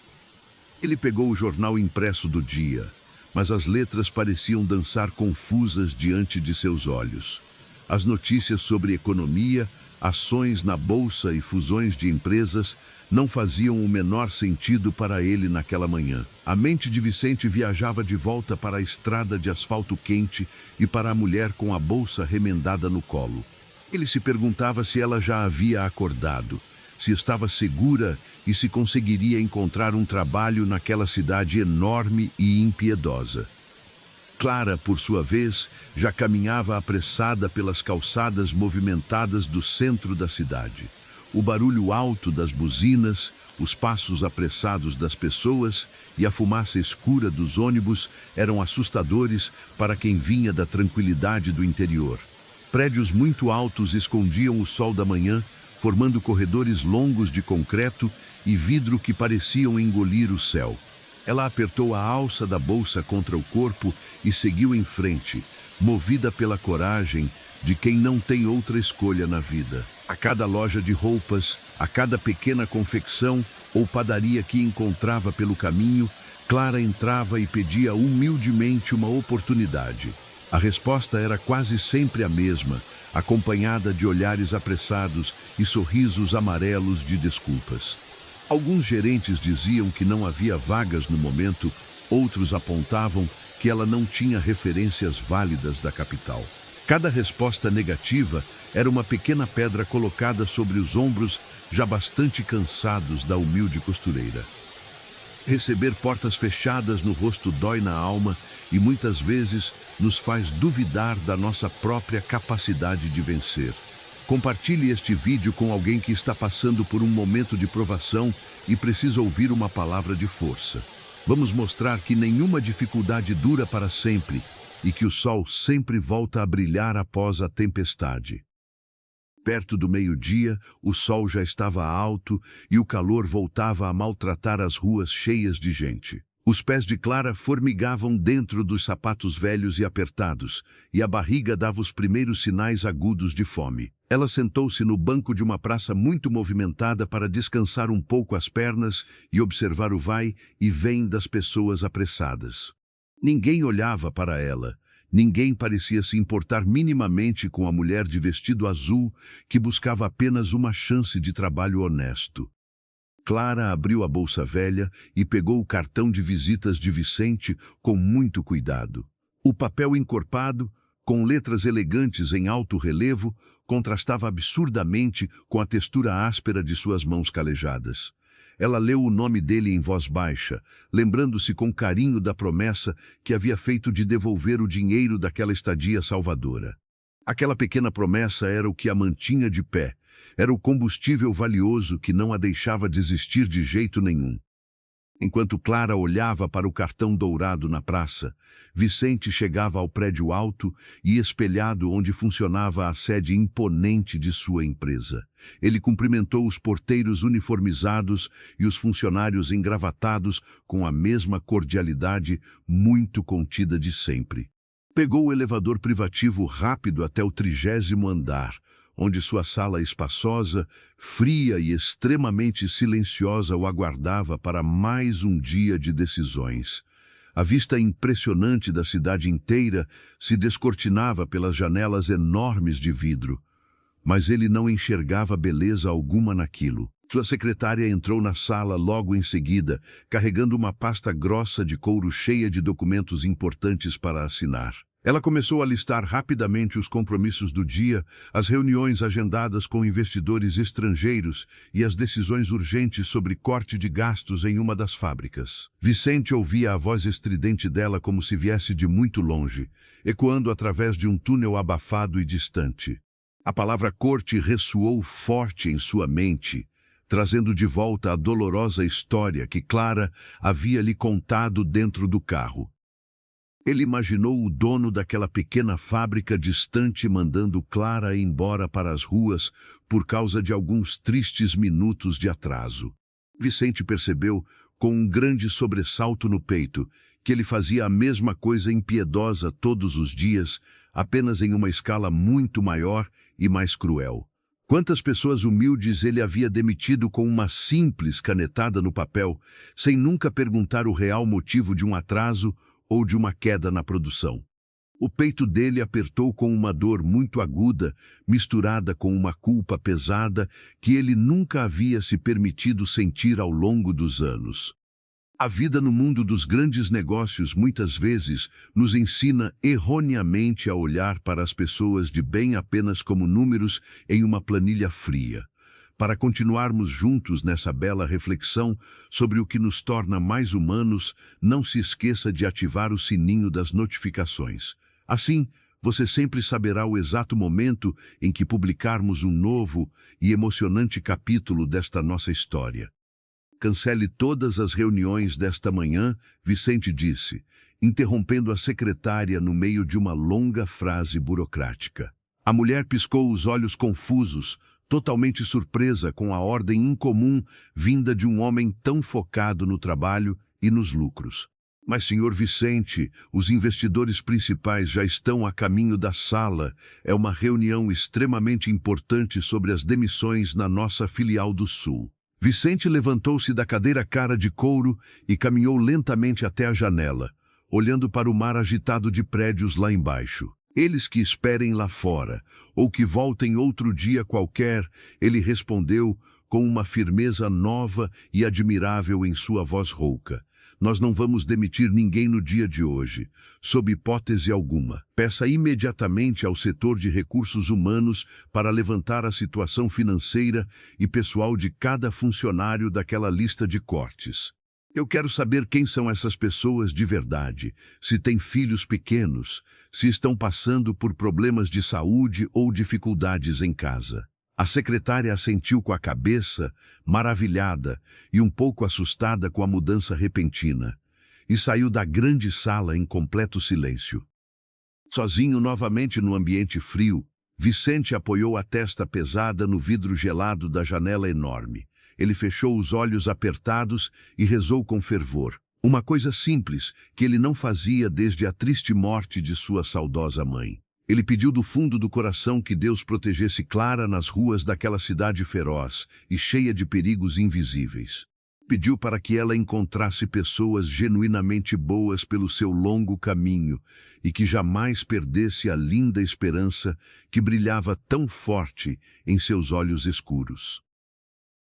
Ele pegou o jornal impresso do dia, mas as letras pareciam dançar confusas diante de seus olhos. As notícias sobre economia, ações na bolsa e fusões de empresas não faziam o menor sentido para ele naquela manhã. A mente de Vicente viajava de volta para a estrada de asfalto quente e para a mulher com a bolsa remendada no colo. Ele se perguntava se ela já havia acordado, se estava segura e se conseguiria encontrar um trabalho naquela cidade enorme e impiedosa. Clara, por sua vez, já caminhava apressada pelas calçadas movimentadas do centro da cidade. O barulho alto das buzinas, os passos apressados das pessoas e a fumaça escura dos ônibus eram assustadores para quem vinha da tranquilidade do interior. Prédios muito altos escondiam o sol da manhã, formando corredores longos de concreto e vidro que pareciam engolir o céu. Ela apertou a alça da bolsa contra o corpo e seguiu em frente, movida pela coragem de quem não tem outra escolha na vida. A cada loja de roupas, a cada pequena confecção ou padaria que encontrava pelo caminho, Clara entrava e pedia humildemente uma oportunidade. A resposta era quase sempre a mesma, acompanhada de olhares apressados e sorrisos amarelos de desculpas. Alguns gerentes diziam que não havia vagas no momento, outros apontavam que ela não tinha referências válidas da capital. Cada resposta negativa era uma pequena pedra colocada sobre os ombros já bastante cansados da humilde costureira. Receber portas fechadas no rosto dói na alma e muitas vezes nos faz duvidar da nossa própria capacidade de vencer. Compartilhe este vídeo com alguém que está passando por um momento de provação e precisa ouvir uma palavra de força. Vamos mostrar que nenhuma dificuldade dura para sempre e que o sol sempre volta a brilhar após a tempestade. Perto do meio-dia, o sol já estava alto e o calor voltava a maltratar as ruas cheias de gente. Os pés de Clara formigavam dentro dos sapatos velhos e apertados, e a barriga dava os primeiros sinais agudos de fome. Ela sentou-se no banco de uma praça muito movimentada para descansar um pouco as pernas e observar o vai e vem das pessoas apressadas. Ninguém olhava para ela. Ninguém parecia se importar minimamente com a mulher de vestido azul que buscava apenas uma chance de trabalho honesto. Clara abriu a bolsa velha e pegou o cartão de visitas de Vicente com muito cuidado. O papel encorpado, com letras elegantes em alto relevo, contrastava absurdamente com a textura áspera de suas mãos calejadas. Ela leu o nome dele em voz baixa, lembrando-se com carinho da promessa que havia feito de devolver o dinheiro daquela estadia salvadora. Aquela pequena promessa era o que a mantinha de pé, era o combustível valioso que não a deixava desistir de jeito nenhum. Enquanto Clara olhava para o cartão dourado na praça, Vicente chegava ao prédio alto e espelhado onde funcionava a sede imponente de sua empresa. Ele cumprimentou os porteiros uniformizados e os funcionários engravatados com a mesma cordialidade muito contida de sempre. Pegou o elevador privativo rápido até o 30º andar, onde sua sala espaçosa, fria e extremamente silenciosa o aguardava para mais um dia de decisões. A vista impressionante da cidade inteira se descortinava pelas janelas enormes de vidro, mas ele não enxergava beleza alguma naquilo. Sua secretária entrou na sala logo em seguida, carregando uma pasta grossa de couro cheia de documentos importantes para assinar. Ela começou a listar rapidamente os compromissos do dia, as reuniões agendadas com investidores estrangeiros e as decisões urgentes sobre corte de gastos em uma das fábricas. Vicente ouvia a voz estridente dela como se viesse de muito longe, ecoando através de um túnel abafado e distante. A palavra corte ressoou forte em sua mente, trazendo de volta a dolorosa história que Clara havia lhe contado dentro do carro. Ele imaginou o dono daquela pequena fábrica distante mandando Clara embora para as ruas por causa de alguns tristes minutos de atraso. Vicente percebeu, com um grande sobressalto no peito, que ele fazia a mesma coisa impiedosa todos os dias, apenas em uma escala muito maior e mais cruel. Quantas pessoas humildes ele havia demitido com uma simples canetada no papel, sem nunca perguntar o real motivo de um atraso ou de uma queda na produção. O peito dele apertou com uma dor muito aguda, misturada com uma culpa pesada que ele nunca havia se permitido sentir ao longo dos anos. A vida no mundo dos grandes negócios muitas vezes nos ensina erroneamente a olhar para as pessoas de bem apenas como números em uma planilha fria. Para continuarmos juntos nessa bela reflexão sobre o que nos torna mais humanos, não se esqueça de ativar o sininho das notificações. Assim, você sempre saberá o exato momento em que publicarmos um novo e emocionante capítulo desta nossa história. Cancele todas as reuniões desta manhã, Vicente disse, interrompendo a secretária no meio de uma longa frase burocrática. A mulher piscou os olhos confusos, totalmente surpresa com a ordem incomum vinda de um homem tão focado no trabalho e nos lucros. Mas, senhor Vicente, os investidores principais já estão a caminho da sala. É uma reunião extremamente importante sobre as demissões na nossa filial do Sul. Vicente levantou-se da cadeira cara de couro e caminhou lentamente até a janela, olhando para o mar agitado de prédios lá embaixo. Eles que esperem lá fora, ou que voltem outro dia qualquer, ele respondeu com uma firmeza nova e admirável em sua voz rouca. Nós não vamos demitir ninguém no dia de hoje, sob hipótese alguma. Peça imediatamente ao setor de recursos humanos para levantar a situação financeira e pessoal de cada funcionário daquela lista de cortes. Eu quero saber quem são essas pessoas de verdade, se têm filhos pequenos, se estão passando por problemas de saúde ou dificuldades em casa. A secretária assentiu com a cabeça, maravilhada e um pouco assustada com a mudança repentina, e saiu da grande sala em completo silêncio. Sozinho novamente no ambiente frio, Vicente apoiou a testa pesada no vidro gelado da janela enorme. Ele fechou os olhos apertados e rezou com fervor. Uma coisa simples que ele não fazia desde a triste morte de sua saudosa mãe. Ele pediu do fundo do coração que Deus protegesse Clara nas ruas daquela cidade feroz e cheia de perigos invisíveis. Pediu para que ela encontrasse pessoas genuinamente boas pelo seu longo caminho e que jamais perdesse a linda esperança que brilhava tão forte em seus olhos escuros.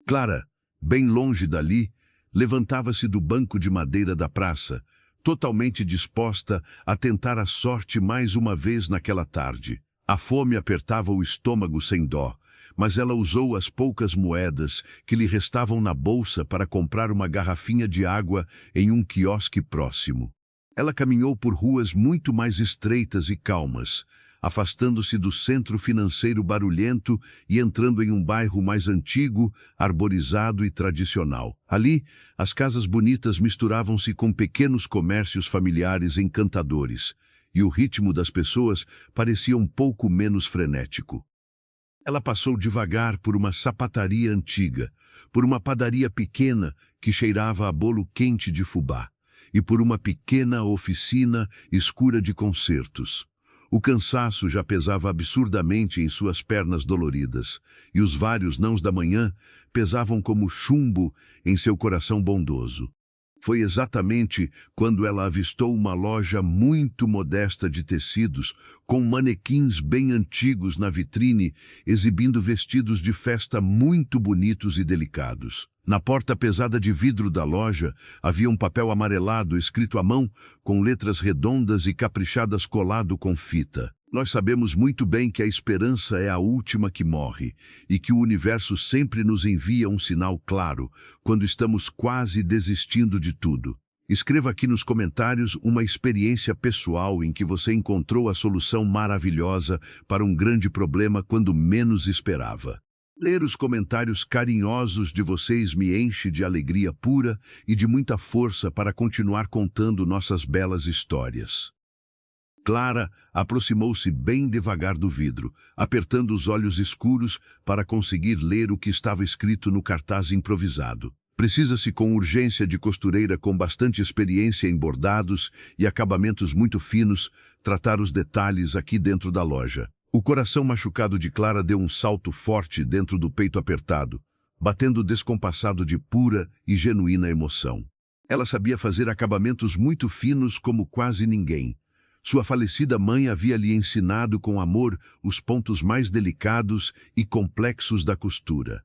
Clara, bem longe dali, levantava-se do banco de madeira da praça, totalmente disposta a tentar a sorte mais uma vez naquela tarde. A fome apertava o estômago sem dó, mas ela usou as poucas moedas que lhe restavam na bolsa para comprar uma garrafinha de água em um quiosque próximo. Ela caminhou por ruas muito mais estreitas e calmas, afastando-se do centro financeiro barulhento e entrando em um bairro mais antigo, arborizado e tradicional. Ali, as casas bonitas misturavam-se com pequenos comércios familiares encantadores, e o ritmo das pessoas parecia um pouco menos frenético. Ela passou devagar por uma sapataria antiga, por uma padaria pequena que cheirava a bolo quente de fubá, e por uma pequena oficina escura de concertos. O cansaço já pesava absurdamente em suas pernas doloridas, e os vários nãos da manhã pesavam como chumbo em seu coração bondoso. Foi exatamente quando ela avistou uma loja muito modesta de tecidos, com manequins bem antigos na vitrine, exibindo vestidos de festa muito bonitos e delicados. Na porta pesada de vidro da loja, havia um papel amarelado escrito à mão, com letras redondas e caprichadas colado com fita. Nós sabemos muito bem que a esperança é a última que morre e que o universo sempre nos envia um sinal claro quando estamos quase desistindo de tudo. Escreva aqui nos comentários uma experiência pessoal em que você encontrou a solução maravilhosa para um grande problema quando menos esperava. Ler os comentários carinhosos de vocês me enche de alegria pura e de muita força para continuar contando nossas belas histórias. Clara aproximou-se bem devagar do vidro, apertando os olhos escuros para conseguir ler o que estava escrito no cartaz improvisado. Precisa-se com urgência de costureira com bastante experiência em bordados e acabamentos muito finos, tratar os detalhes aqui dentro da loja. O coração machucado de Clara deu um salto forte dentro do peito apertado, batendo descompassado de pura e genuína emoção. Ela sabia fazer acabamentos muito finos como quase ninguém. Sua falecida mãe havia lhe ensinado com amor os pontos mais delicados e complexos da costura.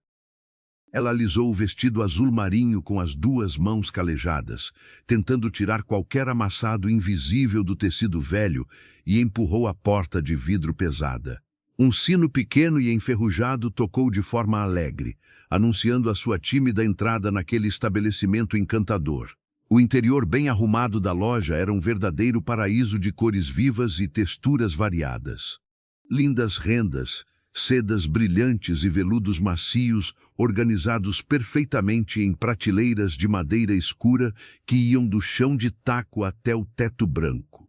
Ela alisou o vestido azul marinho com as duas mãos calejadas, tentando tirar qualquer amassado invisível do tecido velho, e empurrou a porta de vidro pesada. Um sino pequeno e enferrujado tocou de forma alegre, anunciando a sua tímida entrada naquele estabelecimento encantador. O interior bem arrumado da loja era um verdadeiro paraíso de cores vivas e texturas variadas. Lindas rendas, sedas brilhantes e veludos macios, organizados perfeitamente em prateleiras de madeira escura que iam do chão de taco até o teto branco.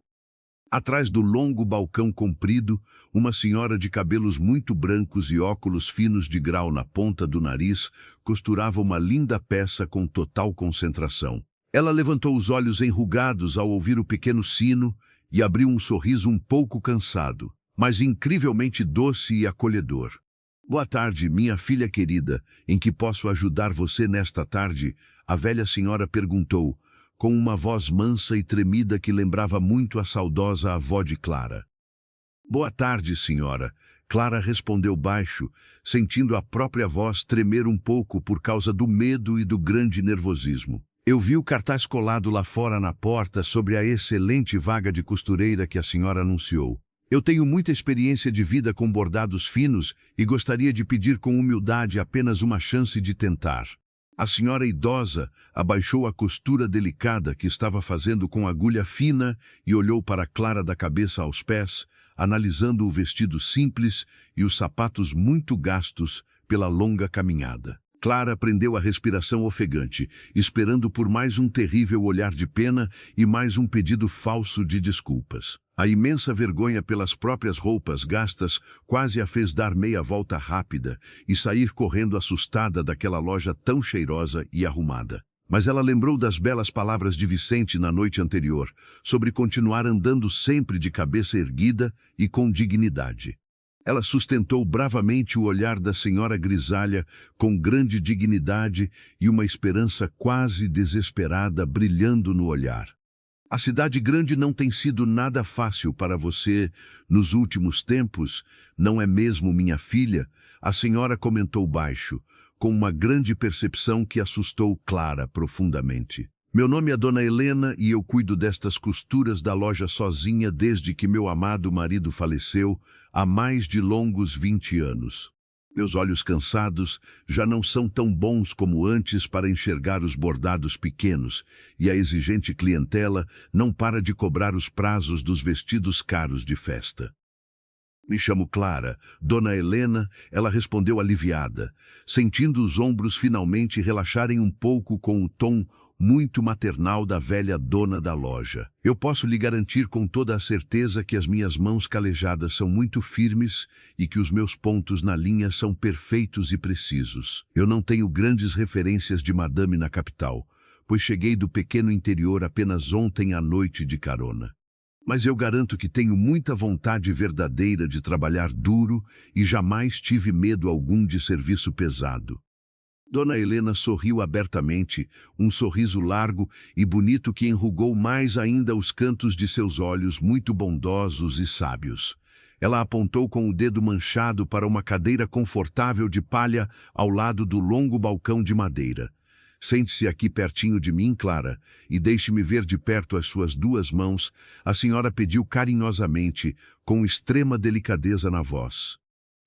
Atrás do longo balcão comprido, uma senhora de cabelos muito brancos e óculos finos de grau na ponta do nariz costurava uma linda peça com total concentração. Ela levantou os olhos enrugados ao ouvir o pequeno sino e abriu um sorriso um pouco cansado, mas incrivelmente doce e acolhedor. Boa tarde, minha filha querida. Em que posso ajudar você nesta tarde? A velha senhora perguntou, com uma voz mansa e tremida que lembrava muito a saudosa avó de Clara. Boa tarde, senhora. Clara respondeu baixo, sentindo a própria voz tremer um pouco por causa do medo e do grande nervosismo. Eu vi o cartaz colado lá fora na porta sobre a excelente vaga de costureira que a senhora anunciou. Eu tenho muita experiência de vida com bordados finos e gostaria de pedir com humildade apenas uma chance de tentar. A senhora idosa abaixou a costura delicada que estava fazendo com agulha fina e olhou para Clara da cabeça aos pés, analisando o vestido simples e os sapatos muito gastos pela longa caminhada. Clara prendeu a respiração ofegante, esperando por mais um terrível olhar de pena e mais um pedido falso de desculpas. A imensa vergonha pelas próprias roupas gastas quase a fez dar meia volta rápida e sair correndo assustada daquela loja tão cheirosa e arrumada. Mas ela lembrou das belas palavras de Vicente na noite anterior, sobre continuar andando sempre de cabeça erguida e com dignidade. Ela sustentou bravamente o olhar da senhora grisalha com grande dignidade e uma esperança quase desesperada brilhando no olhar. A cidade grande não tem sido nada fácil para você nos últimos tempos, não é mesmo, minha filha? A senhora comentou baixo, com uma grande percepção que assustou Clara profundamente. Meu nome é Dona Helena e eu cuido destas costuras da loja sozinha desde que meu amado marido faleceu há mais de longos 20 anos. Meus olhos cansados já não são tão bons como antes para enxergar os bordados pequenos e a exigente clientela não para de cobrar os prazos dos vestidos caros de festa. Me chamo Clara. Dona Helena, ela respondeu aliviada, sentindo os ombros finalmente relaxarem um pouco com o tom muito maternal da velha dona da loja. Eu posso lhe garantir com toda a certeza que as minhas mãos calejadas são muito firmes e que os meus pontos na linha são perfeitos e precisos. Eu não tenho grandes referências de madame na capital, pois cheguei do pequeno interior apenas ontem à noite de carona. Mas eu garanto que tenho muita vontade verdadeira de trabalhar duro e jamais tive medo algum de serviço pesado. Dona Helena sorriu abertamente, um sorriso largo e bonito que enrugou mais ainda os cantos de seus olhos muito bondosos e sábios. Ela apontou com o dedo manchado para uma cadeira confortável de palha ao lado do longo balcão de madeira. Sente-se aqui pertinho de mim, Clara, e deixe-me ver de perto as suas duas mãos, a senhora pediu carinhosamente, com extrema delicadeza na voz.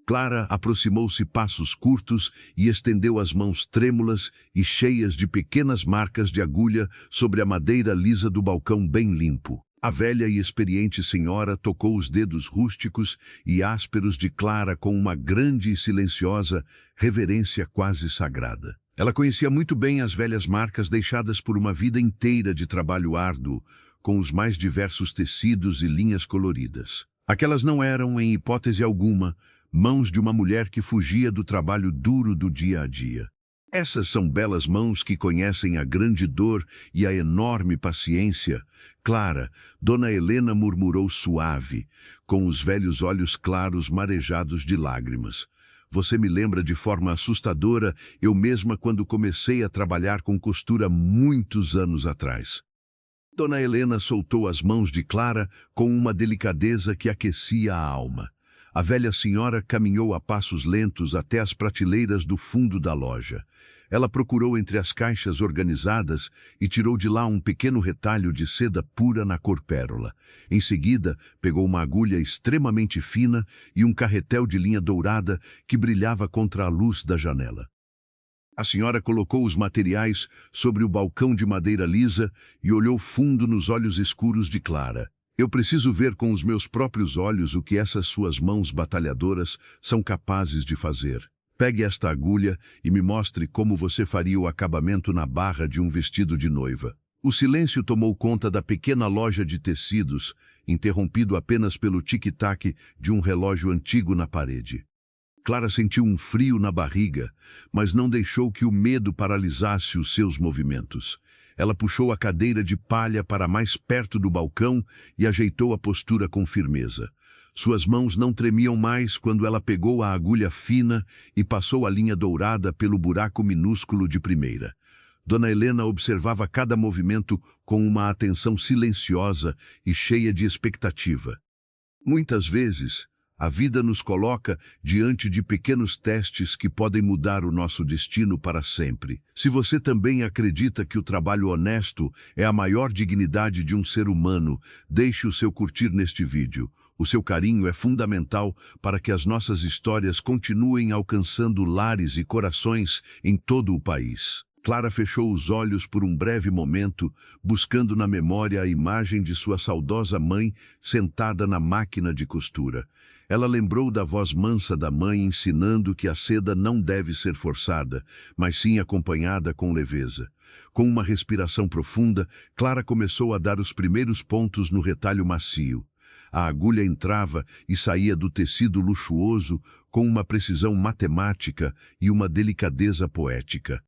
Clara aproximou-se passos curtos e estendeu as mãos trêmulas e cheias de pequenas marcas de agulha sobre a madeira lisa do balcão bem limpo. A velha e experiente senhora tocou os dedos rústicos e ásperos de Clara com uma grande e silenciosa reverência quase sagrada. Ela conhecia muito bem as velhas marcas deixadas por uma vida inteira de trabalho árduo, com os mais diversos tecidos e linhas coloridas. Aquelas não eram, em hipótese alguma, mãos de uma mulher que fugia do trabalho duro do dia a dia. Essas são belas mãos que conhecem a grande dor e a enorme paciência. Clara, Dona Helena murmurou suave, com os velhos olhos claros marejados de lágrimas. Você me lembra de forma assustadora, eu mesma quando comecei a trabalhar com costura muitos anos atrás. Dona Helena soltou as mãos de Clara com uma delicadeza que aquecia a alma. A velha senhora caminhou a passos lentos até as prateleiras do fundo da loja. Ela procurou entre as caixas organizadas e tirou de lá um pequeno retalho de seda pura na cor pérola. Em seguida, pegou uma agulha extremamente fina e um carretel de linha dourada que brilhava contra a luz da janela. A senhora colocou os materiais sobre o balcão de madeira lisa e olhou fundo nos olhos escuros de Clara. Eu preciso ver com os meus próprios olhos o que essas suas mãos batalhadoras são capazes de fazer. Pegue esta agulha e me mostre como você faria o acabamento na barra de um vestido de noiva. O silêncio tomou conta da pequena loja de tecidos, interrompido apenas pelo tic-tac de um relógio antigo na parede. Clara sentiu um frio na barriga, mas não deixou que o medo paralisasse os seus movimentos. Ela puxou a cadeira de palha para mais perto do balcão e ajeitou a postura com firmeza. Suas mãos não tremiam mais quando ela pegou a agulha fina e passou a linha dourada pelo buraco minúsculo de primeira. Dona Helena observava cada movimento com uma atenção silenciosa e cheia de expectativa. Muitas vezes, a vida nos coloca diante de pequenos testes que podem mudar o nosso destino para sempre. Se você também acredita que o trabalho honesto é a maior dignidade de um ser humano, deixe o seu curtir neste vídeo. O seu carinho é fundamental para que as nossas histórias continuem alcançando lares e corações em todo o país. Clara fechou os olhos por um breve momento, buscando na memória a imagem de sua saudosa mãe sentada na máquina de costura. Ela lembrou da voz mansa da mãe ensinando que a seda não deve ser forçada, mas sim acompanhada com leveza. Com uma respiração profunda, Clara começou a dar os primeiros pontos no retalho macio. A agulha entrava e saía do tecido luxuoso com uma precisão matemática e uma delicadeza poética.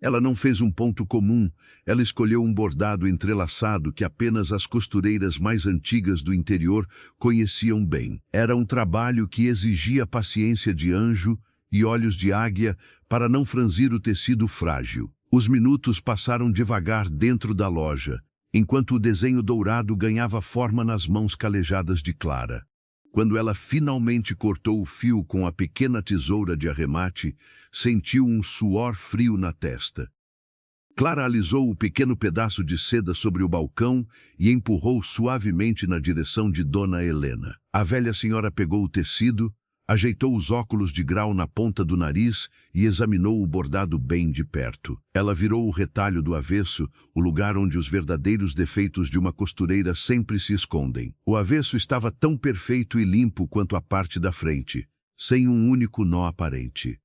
Ela não fez um ponto comum, ela escolheu um bordado entrelaçado que apenas as costureiras mais antigas do interior conheciam bem. Era um trabalho que exigia paciência de anjo e olhos de águia para não franzir o tecido frágil. Os minutos passaram devagar dentro da loja, enquanto o desenho dourado ganhava forma nas mãos calejadas de Clara. Quando ela finalmente cortou o fio com a pequena tesoura de arremate, sentiu um suor frio na testa. Clara alisou o pequeno pedaço de seda sobre o balcão e empurrou suavemente na direção de Dona Helena. A velha senhora pegou o tecido, ajeitou os óculos de grau na ponta do nariz e examinou o bordado bem de perto. Ela virou o retalho do avesso, o lugar onde os verdadeiros defeitos de uma costureira sempre se escondem. O avesso estava tão perfeito e limpo quanto a parte da frente, sem um único nó aparente.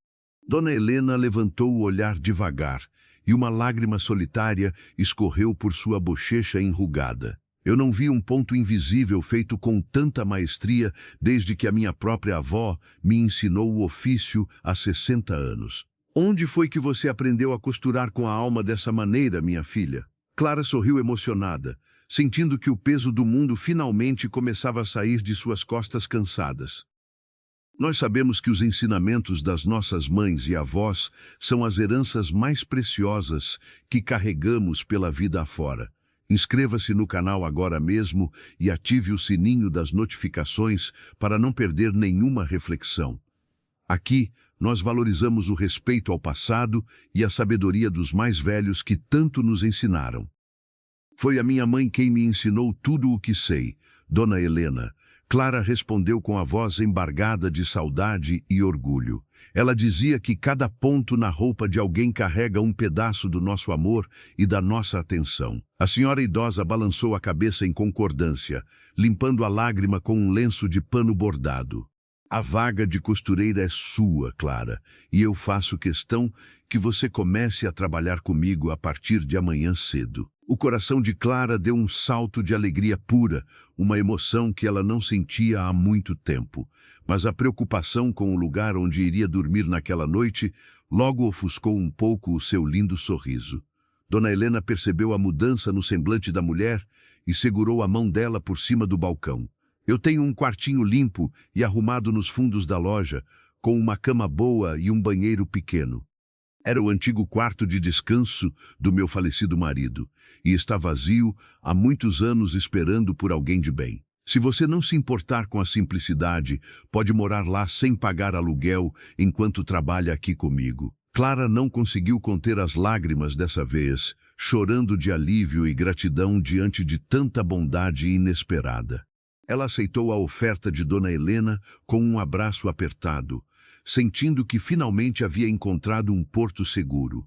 Dona Helena levantou o olhar devagar e uma lágrima solitária escorreu por sua bochecha enrugada. Eu não vi um ponto invisível feito com tanta maestria desde que a minha própria avó me ensinou o ofício há 60 anos. Onde foi que você aprendeu a costurar com a alma dessa maneira, minha filha? Clara sorriu emocionada, sentindo que o peso do mundo finalmente começava a sair de suas costas cansadas. Nós sabemos que os ensinamentos das nossas mães e avós são as heranças mais preciosas que carregamos pela vida afora. Inscreva-se no canal agora mesmo e ative o sininho das notificações para não perder nenhuma reflexão. Aqui, nós valorizamos o respeito ao passado e a sabedoria dos mais velhos que tanto nos ensinaram. Foi a minha mãe quem me ensinou tudo o que sei, Dona Helena. Clara respondeu com a voz embargada de saudade e orgulho. Ela dizia que cada ponto na roupa de alguém carrega um pedaço do nosso amor e da nossa atenção. A senhora idosa balançou a cabeça em concordância, limpando a lágrima com um lenço de pano bordado. A vaga de costureira é sua, Clara, e eu faço questão que você comece a trabalhar comigo a partir de amanhã cedo. O coração de Clara deu um salto de alegria pura, uma emoção que ela não sentia há muito tempo. Mas a preocupação com o lugar onde iria dormir naquela noite logo ofuscou um pouco o seu lindo sorriso. Dona Helena percebeu a mudança no semblante da mulher e segurou a mão dela por cima do balcão. Eu tenho um quartinho limpo e arrumado nos fundos da loja, com uma cama boa e um banheiro pequeno. Era o antigo quarto de descanso do meu falecido marido, e está vazio há muitos anos esperando por alguém de bem. Se você não se importar com a simplicidade, pode morar lá sem pagar aluguel enquanto trabalha aqui comigo. Clara não conseguiu conter as lágrimas dessa vez, chorando de alívio e gratidão diante de tanta bondade inesperada. Ela aceitou a oferta de Dona Helena com um abraço apertado, sentindo que finalmente havia encontrado um porto seguro.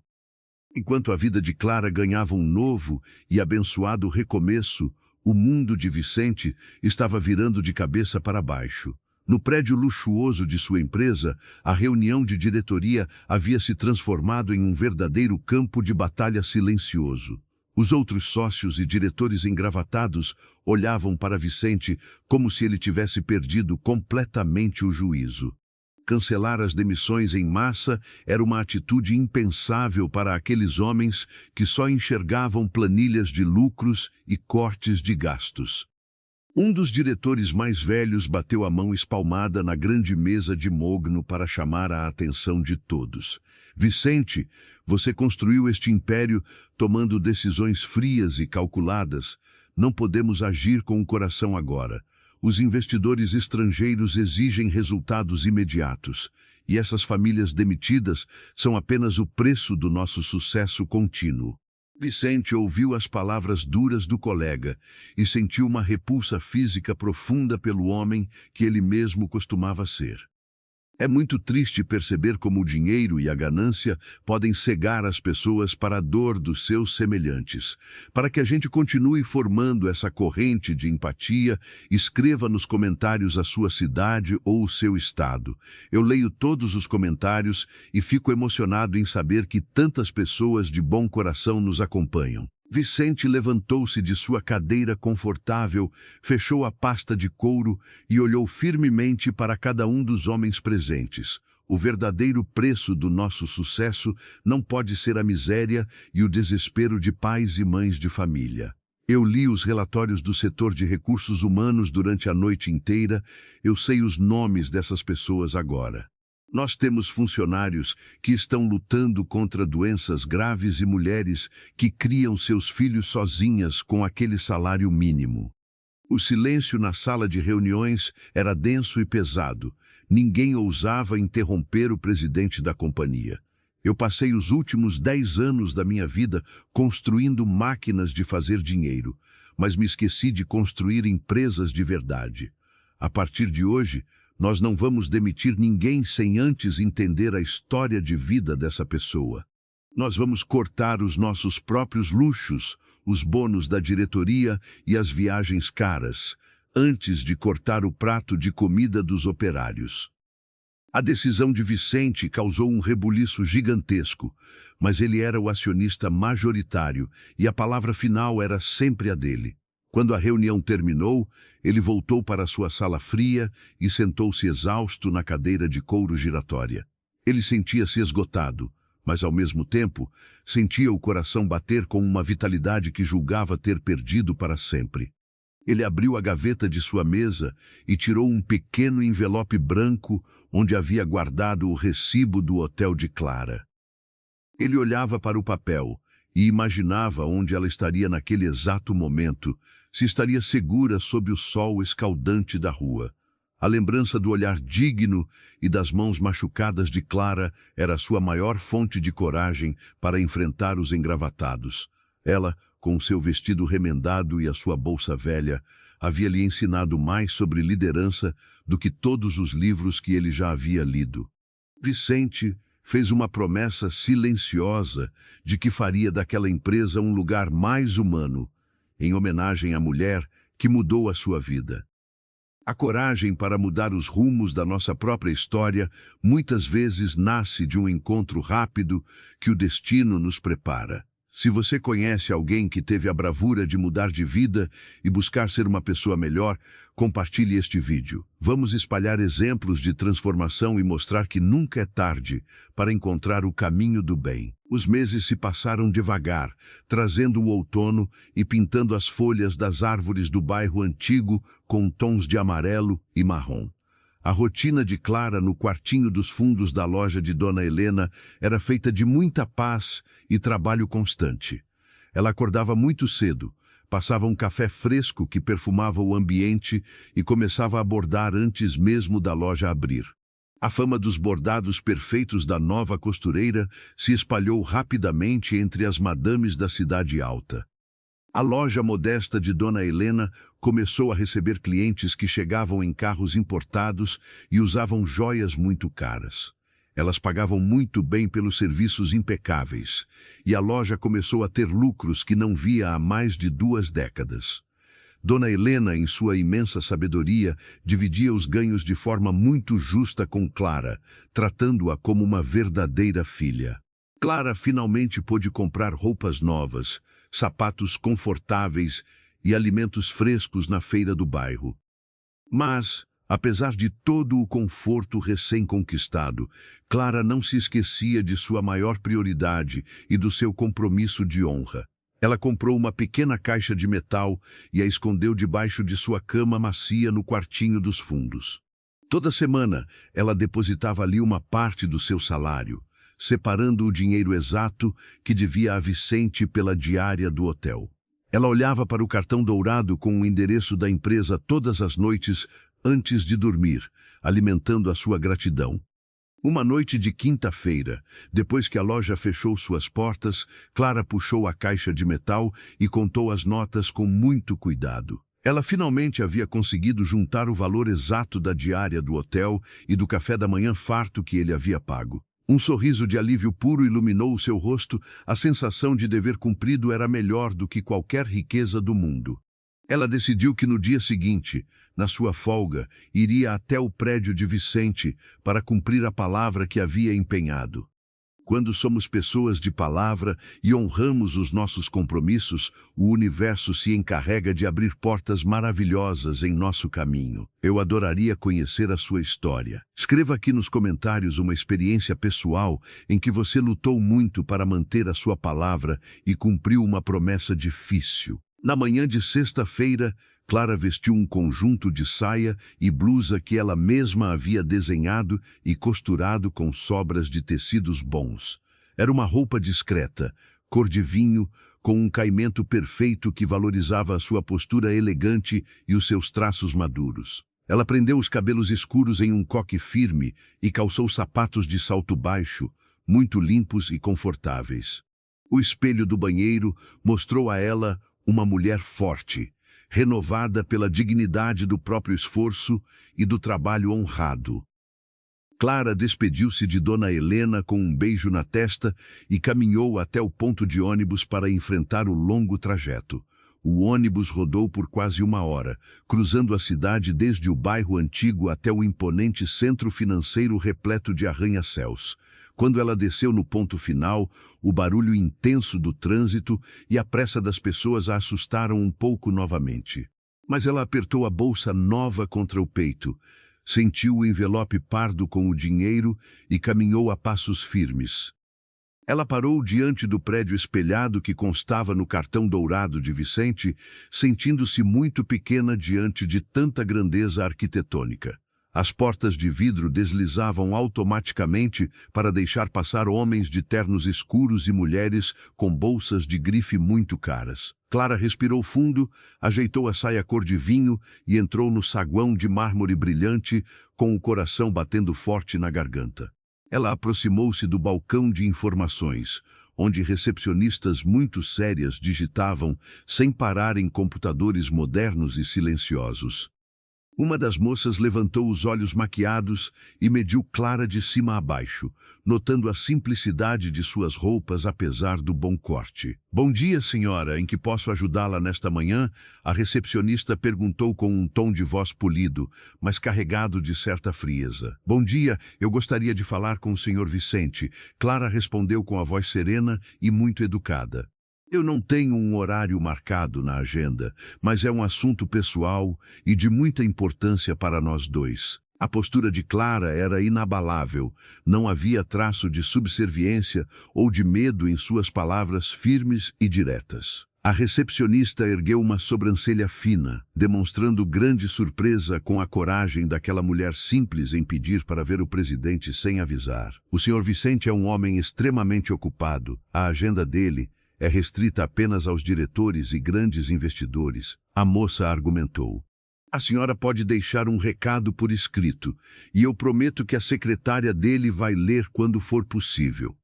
Enquanto a vida de Clara ganhava um novo e abençoado recomeço, o mundo de Vicente estava virando de cabeça para baixo. No prédio luxuoso de sua empresa, a reunião de diretoria havia se transformado em um verdadeiro campo de batalha silencioso. Os outros sócios e diretores engravatados olhavam para Vicente como se ele tivesse perdido completamente o juízo. Cancelar as demissões em massa era uma atitude impensável para aqueles homens que só enxergavam planilhas de lucros e cortes de gastos. Um dos diretores mais velhos bateu a mão espalmada na grande mesa de mogno para chamar a atenção de todos. Vicente, você construiu este império tomando decisões frias e calculadas. Não podemos agir com o coração agora. Os investidores estrangeiros exigem resultados imediatos, e essas famílias demitidas são apenas o preço do nosso sucesso contínuo. Vicente ouviu as palavras duras do colega e sentiu uma repulsa física profunda pelo homem que ele mesmo costumava ser. É muito triste perceber como o dinheiro e a ganância podem cegar as pessoas para a dor dos seus semelhantes. Para que a gente continue formando essa corrente de empatia, escreva nos comentários a sua cidade ou o seu estado. Eu leio todos os comentários e fico emocionado em saber que tantas pessoas de bom coração nos acompanham. Vicente levantou-se de sua cadeira confortável, fechou a pasta de couro e olhou firmemente para cada um dos homens presentes. O verdadeiro preço do nosso sucesso não pode ser a miséria e o desespero de pais e mães de família. Eu li os relatórios do setor de recursos humanos durante a noite inteira, eu sei os nomes dessas pessoas agora. Nós temos funcionários que estão lutando contra doenças graves e mulheres que criam seus filhos sozinhas com aquele salário mínimo. O silêncio na sala de reuniões era denso e pesado. Ninguém ousava interromper o presidente da companhia. Eu passei os últimos 10 anos da minha vida construindo máquinas de fazer dinheiro, mas me esqueci de construir empresas de verdade. A partir de hoje, nós não vamos demitir ninguém sem antes entender a história de vida dessa pessoa. Nós vamos cortar os nossos próprios luxos, os bônus da diretoria e as viagens caras, antes de cortar o prato de comida dos operários. A decisão de Vicente causou um rebuliço gigantesco, mas ele era o acionista majoritário e a palavra final era sempre a dele. Quando a reunião terminou, ele voltou para sua sala fria e sentou-se exausto na cadeira de couro giratória. Ele sentia-se esgotado, mas ao mesmo tempo sentia o coração bater com uma vitalidade que julgava ter perdido para sempre. Ele abriu a gaveta de sua mesa e tirou um pequeno envelope branco onde havia guardado o recibo do hotel de Clara. Ele olhava para o papel e imaginava onde ela estaria naquele exato momento, se estaria segura sob o sol escaldante da rua. A lembrança do olhar digno e das mãos machucadas de Clara era sua maior fonte de coragem para enfrentar os engravatados. Ela, com seu vestido remendado e a sua bolsa velha, havia lhe ensinado mais sobre liderança do que todos os livros que ele já havia lido. Vicente fez uma promessa silenciosa de que faria daquela empresa um lugar mais humano, em homenagem à mulher que mudou a sua vida. A coragem para mudar os rumos da nossa própria história muitas vezes nasce de um encontro rápido que o destino nos prepara. Se você conhece alguém que teve a bravura de mudar de vida e buscar ser uma pessoa melhor, compartilhe este vídeo. Vamos espalhar exemplos de transformação e mostrar que nunca é tarde para encontrar o caminho do bem. Os meses se passaram devagar, trazendo o outono e pintando as folhas das árvores do bairro antigo com tons de amarelo e marrom. A rotina de Clara no quartinho dos fundos da loja de Dona Helena era feita de muita paz e trabalho constante. Ela acordava muito cedo, passava um café fresco que perfumava o ambiente e começava a bordar antes mesmo da loja abrir. A fama dos bordados perfeitos da nova costureira se espalhou rapidamente entre as madames da cidade alta. A loja modesta de Dona Helena começou a receber clientes que chegavam em carros importados e usavam joias muito caras. Elas pagavam muito bem pelos serviços impecáveis, e a loja começou a ter lucros que não via há mais de 2 décadas. Dona Helena, em sua imensa sabedoria, dividia os ganhos de forma muito justa com Clara, tratando-a como uma verdadeira filha. Clara finalmente pôde comprar roupas novas, sapatos confortáveis e alimentos frescos na feira do bairro. Mas, apesar de todo o conforto recém-conquistado, Clara não se esquecia de sua maior prioridade e do seu compromisso de honra. Ela comprou uma pequena caixa de metal e a escondeu debaixo de sua cama macia no quartinho dos fundos. Toda semana, ela depositava ali uma parte do seu salário, separando o dinheiro exato que devia a Vicente pela diária do hotel. Ela olhava para o cartão dourado com o endereço da empresa todas as noites antes de dormir, alimentando a sua gratidão. Uma noite de quinta-feira, depois que a loja fechou suas portas, Clara puxou a caixa de metal e contou as notas com muito cuidado. Ela finalmente havia conseguido juntar o valor exato da diária do hotel e do café da manhã farto que ele havia pago. Um sorriso de alívio puro iluminou o seu rosto, a sensação de dever cumprido era melhor do que qualquer riqueza do mundo. Ela decidiu que no dia seguinte, na sua folga, iria até o prédio de Vicente para cumprir a palavra que havia empenhado. Quando somos pessoas de palavra e honramos os nossos compromissos, o universo se encarrega de abrir portas maravilhosas em nosso caminho. Eu adoraria conhecer a sua história. Escreva aqui nos comentários uma experiência pessoal em que você lutou muito para manter a sua palavra e cumpriu uma promessa difícil. Na manhã de sexta-feira, Clara vestiu um conjunto de saia e blusa que ela mesma havia desenhado e costurado com sobras de tecidos bons. Era uma roupa discreta, cor de vinho, com um caimento perfeito que valorizava a sua postura elegante e os seus traços maduros. Ela prendeu os cabelos escuros em um coque firme e calçou sapatos de salto baixo, muito limpos e confortáveis. O espelho do banheiro mostrou a ela uma mulher forte, renovada pela dignidade do próprio esforço e do trabalho honrado. Clara despediu-se de Dona Helena com um beijo na testa e caminhou até o ponto de ônibus para enfrentar o longo trajeto. O ônibus rodou por quase uma hora, cruzando a cidade desde o bairro antigo até o imponente centro financeiro repleto de arranha-céus. Quando ela desceu no ponto final, o barulho intenso do trânsito e a pressa das pessoas a assustaram um pouco novamente. Mas ela apertou a bolsa nova contra o peito, sentiu o envelope pardo com o dinheiro e caminhou a passos firmes. Ela parou diante do prédio espelhado que constava no cartão dourado de Vicente, sentindo-se muito pequena diante de tanta grandeza arquitetônica. As portas de vidro deslizavam automaticamente para deixar passar homens de ternos escuros e mulheres com bolsas de grife muito caras. Clara respirou fundo, ajeitou a saia cor de vinho e entrou no saguão de mármore brilhante, com o coração batendo forte na garganta. Ela aproximou-se do balcão de informações, onde recepcionistas muito sérias digitavam, sem parar em computadores modernos e silenciosos. Uma das moças levantou os olhos maquiados e mediu Clara de cima a baixo, notando a simplicidade de suas roupas apesar do bom corte. "Bom dia, senhora, em que posso ajudá-la nesta manhã?" A recepcionista perguntou com um tom de voz polido, mas carregado de certa frieza. "Bom dia, eu gostaria de falar com o senhor Vicente." Clara respondeu com a voz serena e muito educada. "Eu não tenho um horário marcado na agenda, mas é um assunto pessoal e de muita importância para nós dois." A postura de Clara era inabalável, não havia traço de subserviência ou de medo em suas palavras firmes e diretas. A recepcionista ergueu uma sobrancelha fina, demonstrando grande surpresa com a coragem daquela mulher simples em pedir para ver o presidente sem avisar. "O senhor Vicente é um homem extremamente ocupado. A agenda dele é restrita apenas aos diretores e grandes investidores", a moça argumentou. "A senhora pode deixar um recado por escrito, e eu prometo que a secretária dele vai ler quando for possível."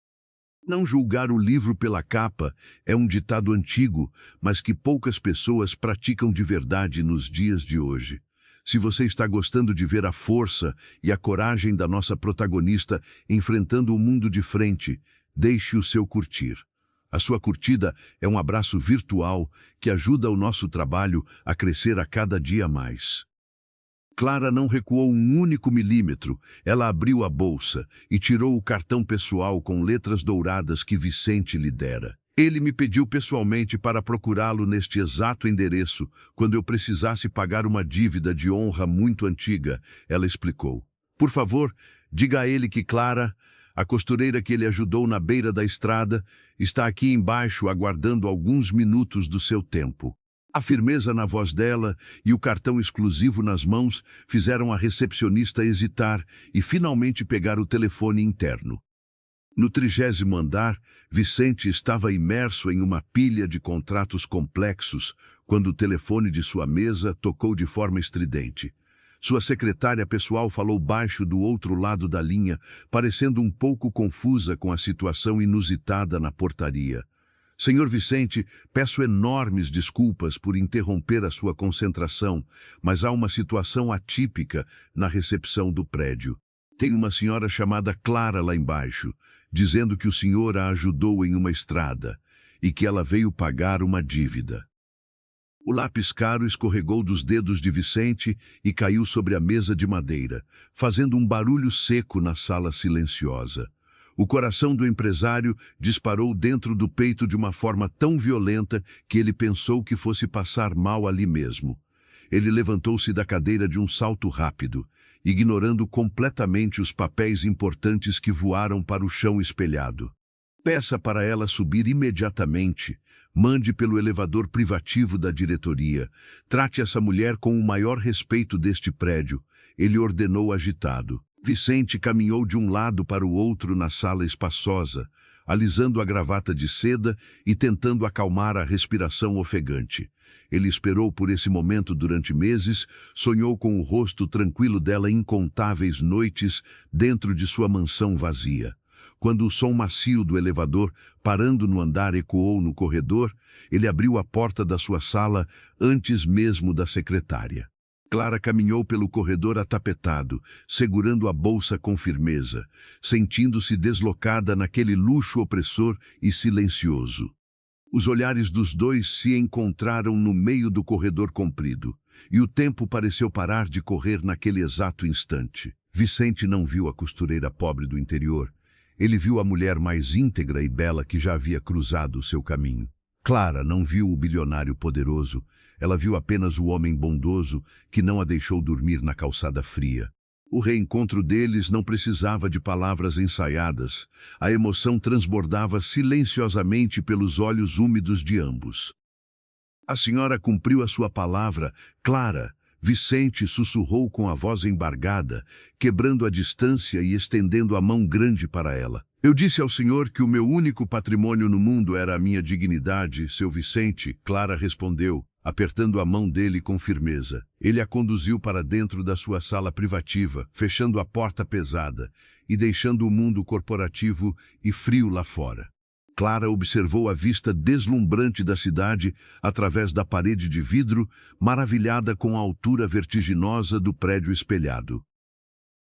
Não julgar o livro pela capa é um ditado antigo, mas que poucas pessoas praticam de verdade nos dias de hoje. Se você está gostando de ver a força e a coragem da nossa protagonista enfrentando o mundo de frente, deixe o seu curtir. A sua curtida é um abraço virtual que ajuda o nosso trabalho a crescer a cada dia mais. Clara não recuou um único milímetro. Ela abriu a bolsa e tirou o cartão pessoal com letras douradas que Vicente lhe dera. Ele me pediu pessoalmente para procurá-lo neste exato endereço, quando eu precisasse pagar uma dívida de honra muito antiga, ela explicou. Por favor, diga a ele que Clara, a costureira que ele ajudou na beira da estrada, está aqui embaixo aguardando alguns minutos do seu tempo. A firmeza na voz dela e o cartão exclusivo nas mãos fizeram a recepcionista hesitar e finalmente pegar o telefone interno. No 30º andar, Vicente estava imerso em uma pilha de contratos complexos quando o telefone de sua mesa tocou de forma estridente. Sua secretária pessoal falou baixo do outro lado da linha, parecendo um pouco confusa com a situação inusitada na portaria. Senhor Vicente, peço enormes desculpas por interromper a sua concentração, mas há uma situação atípica na recepção do prédio. Tem uma senhora chamada Clara lá embaixo, dizendo que o senhor a ajudou em uma estrada e que ela veio pagar uma dívida. O lápis caro escorregou dos dedos de Vicente e caiu sobre a mesa de madeira, fazendo um barulho seco na sala silenciosa. O coração do empresário disparou dentro do peito de uma forma tão violenta que ele pensou que fosse passar mal ali mesmo. Ele levantou-se da cadeira de um salto rápido, ignorando completamente os papéis importantes que voaram para o chão espelhado. Peça para ela subir imediatamente. Mande pelo elevador privativo da diretoria. Trate essa mulher com o maior respeito deste prédio, ele ordenou agitado. Vicente caminhou de um lado para o outro na sala espaçosa, alisando a gravata de seda e tentando acalmar a respiração ofegante. Ele esperou por esse momento durante meses, sonhou com o rosto tranquilo dela incontáveis noites dentro de sua mansão vazia. Quando o som macio do elevador, parando no andar, ecoou no corredor, ele abriu a porta da sua sala antes mesmo da secretária. Clara caminhou pelo corredor atapetado, segurando a bolsa com firmeza, sentindo-se deslocada naquele luxo opressor e silencioso. Os olhares dos dois se encontraram no meio do corredor comprido, e o tempo pareceu parar de correr naquele exato instante. Vicente não viu a costureira pobre do interior. Ele viu a mulher mais íntegra e bela que já havia cruzado o seu caminho. Clara não viu o bilionário poderoso, ela viu apenas o homem bondoso que não a deixou dormir na calçada fria. O reencontro deles não precisava de palavras ensaiadas, a emoção transbordava silenciosamente pelos olhos úmidos de ambos. A senhora cumpriu a sua palavra, Clara. Vicente sussurrou com a voz embargada, quebrando a distância e estendendo a mão grande para ela. Eu disse ao senhor que o meu único patrimônio no mundo era a minha dignidade, seu Vicente, Clara respondeu, apertando a mão dele com firmeza. Ele a conduziu para dentro da sua sala privativa, fechando a porta pesada e deixando o mundo corporativo e frio lá fora. Clara observou a vista deslumbrante da cidade através da parede de vidro, maravilhada com a altura vertiginosa do prédio espelhado.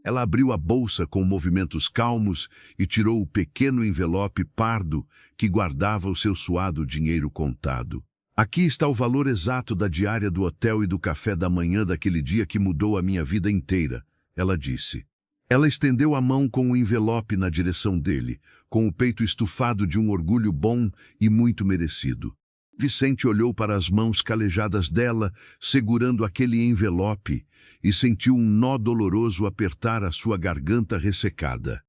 Ela abriu a bolsa com movimentos calmos e tirou o pequeno envelope pardo que guardava o seu suado dinheiro contado. Aqui está o valor exato da diária do hotel e do café da manhã daquele dia que mudou a minha vida inteira, ela disse. Ela estendeu a mão com o envelope na direção dele, com o peito estufado de um orgulho bom e muito merecido. Vicente olhou para as mãos calejadas dela, segurando aquele envelope, e sentiu um nó doloroso apertar a sua garganta ressecada.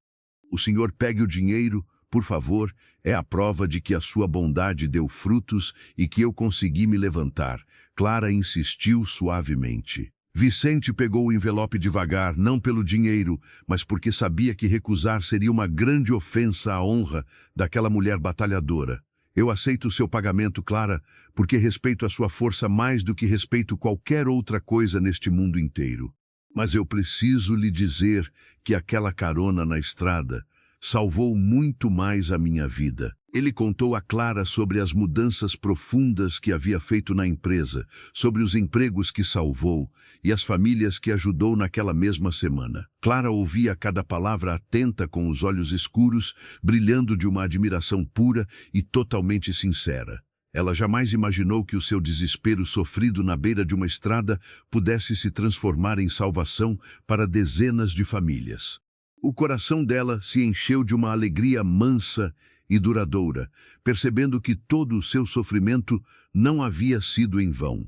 O senhor pegue o dinheiro, por favor, é a prova de que a sua bondade deu frutos e que eu consegui me levantar. Clara insistiu suavemente. Vicente pegou o envelope devagar, não pelo dinheiro, mas porque sabia que recusar seria uma grande ofensa à honra daquela mulher batalhadora. Eu aceito o seu pagamento, Clara, porque respeito a sua força mais do que respeito qualquer outra coisa neste mundo inteiro. Mas eu preciso lhe dizer que aquela carona na estrada salvou muito mais a minha vida. Ele contou a Clara sobre as mudanças profundas que havia feito na empresa, sobre os empregos que salvou e as famílias que ajudou naquela mesma semana. Clara ouvia cada palavra atenta com os olhos escuros, brilhando de uma admiração pura e totalmente sincera. Ela jamais imaginou que o seu desespero sofrido na beira de uma estrada pudesse se transformar em salvação para dezenas de famílias. O coração dela se encheu de uma alegria mansa e duradoura, percebendo que todo o seu sofrimento não havia sido em vão.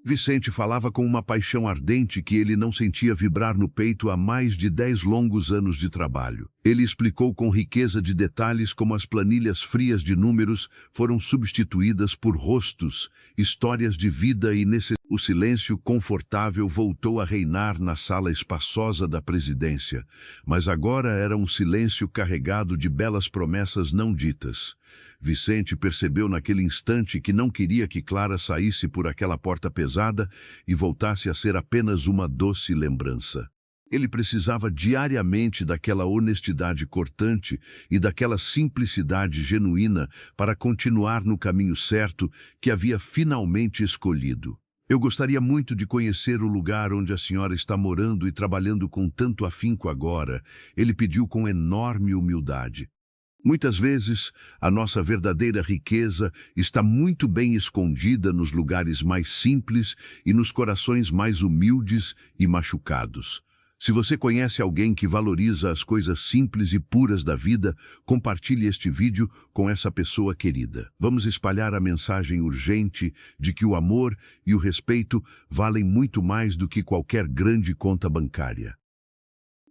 Vicente falava com uma paixão ardente que ele não sentia vibrar no peito há mais de 10 longos anos de trabalho. Ele explicou com riqueza de detalhes como as planilhas frias de números foram substituídas por rostos, histórias de vida e necessidade. O silêncio confortável voltou a reinar na sala espaçosa da presidência, mas agora era um silêncio carregado de belas promessas não ditas. Vicente percebeu naquele instante que não queria que Clara saísse por aquela porta pesada e voltasse a ser apenas uma doce lembrança. Ele precisava diariamente daquela honestidade cortante e daquela simplicidade genuína para continuar no caminho certo que havia finalmente escolhido. Eu gostaria muito de conhecer o lugar onde a senhora está morando e trabalhando com tanto afinco agora, ele pediu com enorme humildade. Muitas vezes, a nossa verdadeira riqueza está muito bem escondida nos lugares mais simples e nos corações mais humildes e machucados. Se você conhece alguém que valoriza as coisas simples e puras da vida, compartilhe este vídeo com essa pessoa querida. Vamos espalhar a mensagem urgente de que o amor e o respeito valem muito mais do que qualquer grande conta bancária.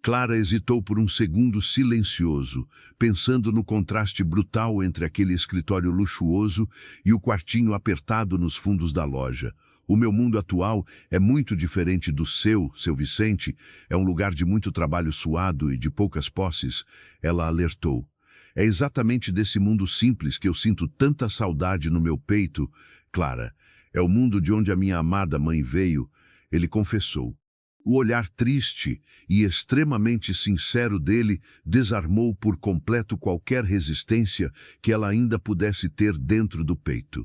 Clara hesitou por um segundo silencioso, pensando no contraste brutal entre aquele escritório luxuoso e o quartinho apertado nos fundos da loja. O meu mundo atual é muito diferente do seu Vicente. É um lugar de muito trabalho suado e de poucas posses, ela alertou. É exatamente desse mundo simples que eu sinto tanta saudade no meu peito, Clara. É o mundo de onde a minha amada mãe veio, ele confessou. O olhar triste e extremamente sincero dele desarmou por completo qualquer resistência que ela ainda pudesse ter dentro do peito.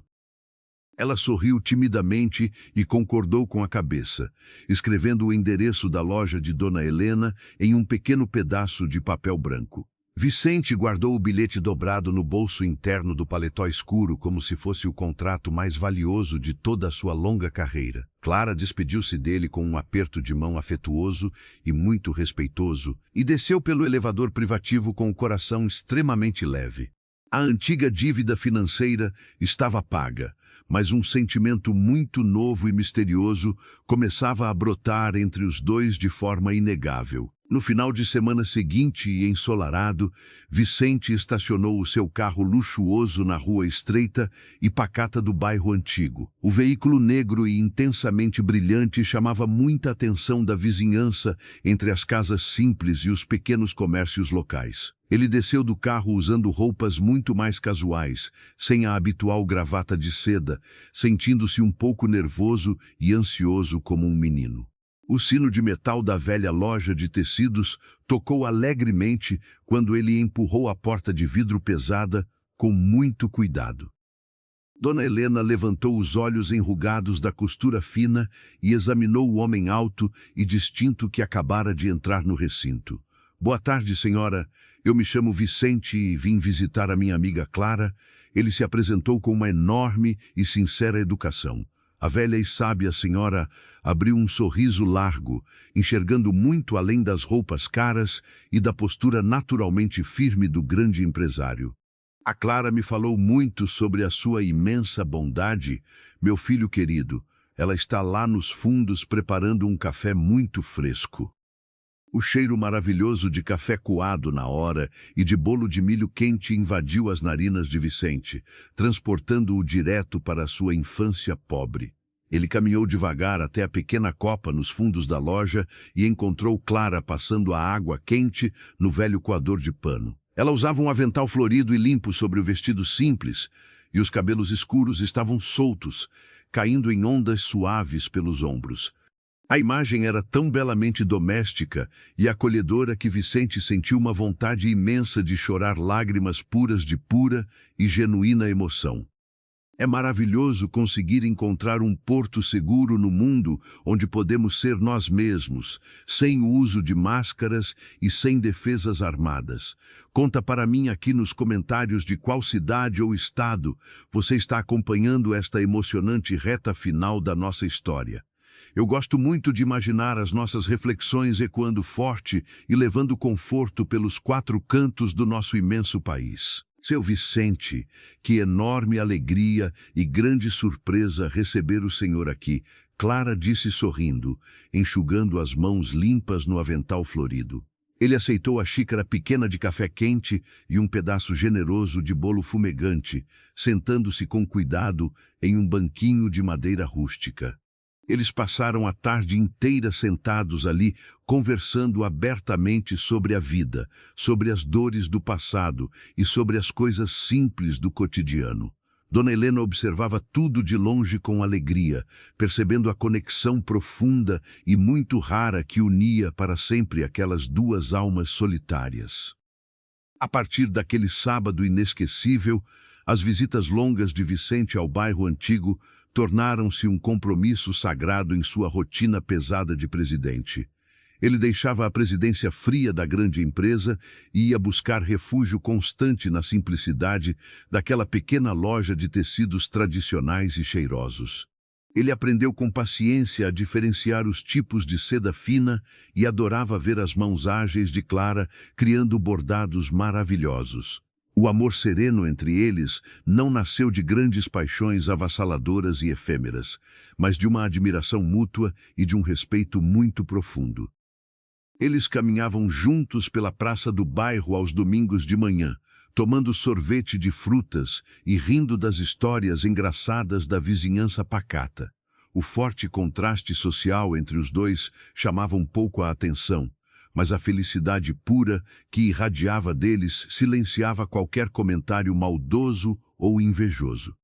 Ela sorriu timidamente e concordou com a cabeça, escrevendo o endereço da loja de Dona Helena em um pequeno pedaço de papel branco. Vicente guardou o bilhete dobrado no bolso interno do paletó escuro como se fosse o contrato mais valioso de toda a sua longa carreira. Clara despediu-se dele com um aperto de mão afetuoso e muito respeitoso e desceu pelo elevador privativo com o coração extremamente leve. A antiga dívida financeira estava paga, mas um sentimento muito novo e misterioso começava a brotar entre os dois de forma inegável. No final de semana seguinte e ensolarado, Vicente estacionou o seu carro luxuoso na rua estreita e pacata do bairro antigo. O veículo negro e intensamente brilhante chamava muita atenção da vizinhança entre as casas simples e os pequenos comércios locais. Ele desceu do carro usando roupas muito mais casuais, sem a habitual gravata de seda, sentindo-se um pouco nervoso e ansioso como um menino. O sino de metal da velha loja de tecidos tocou alegremente quando ele empurrou a porta de vidro pesada com muito cuidado. Dona Helena levantou os olhos enrugados da costura fina e examinou o homem alto e distinto que acabara de entrar no recinto. Boa tarde, senhora. Eu me chamo Vicente e vim visitar a minha amiga Clara. Ele se apresentou com uma enorme e sincera educação. A velha e sábia senhora abriu um sorriso largo, enxergando muito além das roupas caras e da postura naturalmente firme do grande empresário. A Clara me falou muito sobre a sua imensa bondade, meu filho querido. Ela está lá nos fundos preparando um café muito fresco. O cheiro maravilhoso de café coado na hora e de bolo de milho quente invadiu as narinas de Vicente, transportando-o direto para a sua infância pobre. Ele caminhou devagar até a pequena copa nos fundos da loja e encontrou Clara passando a água quente no velho coador de pano. Ela usava um avental florido e limpo sobre o vestido simples, e os cabelos escuros estavam soltos, caindo em ondas suaves pelos ombros. A imagem era tão belamente doméstica e acolhedora que Vicente sentiu uma vontade imensa de chorar lágrimas puras de pura e genuína emoção. É maravilhoso conseguir encontrar um porto seguro no mundo onde podemos ser nós mesmos, sem o uso de máscaras e sem defesas armadas. Conta para mim aqui nos comentários de qual cidade ou estado você está acompanhando esta emocionante reta final da nossa história. Eu gosto muito de imaginar as nossas reflexões ecoando forte e levando conforto pelos quatro cantos do nosso imenso país. Seu Vicente, que enorme alegria e grande surpresa receber o senhor aqui, Clara disse sorrindo, enxugando as mãos limpas no avental florido. Ele aceitou a xícara pequena de café quente e um pedaço generoso de bolo fumegante, sentando-se com cuidado em um banquinho de madeira rústica. Eles passaram a tarde inteira sentados ali, conversando abertamente sobre a vida, sobre as dores do passado e sobre as coisas simples do cotidiano. Dona Helena observava tudo de longe com alegria, percebendo a conexão profunda e muito rara que unia para sempre aquelas duas almas solitárias. A partir daquele sábado inesquecível, as visitas longas de Vicente ao bairro antigo tornaram-se um compromisso sagrado em sua rotina pesada de presidente. Ele deixava a presidência fria da grande empresa e ia buscar refúgio constante na simplicidade daquela pequena loja de tecidos tradicionais e cheirosos. Ele aprendeu com paciência a diferenciar os tipos de seda fina e adorava ver as mãos ágeis de Clara criando bordados maravilhosos. O amor sereno entre eles não nasceu de grandes paixões avassaladoras e efêmeras, mas de uma admiração mútua e de um respeito muito profundo. Eles caminhavam juntos pela praça do bairro aos domingos de manhã, tomando sorvete de frutas e rindo das histórias engraçadas da vizinhança pacata. O forte contraste social entre os dois chamava um pouco a atenção, mas a felicidade pura que irradiava deles silenciava qualquer comentário maldoso ou invejoso.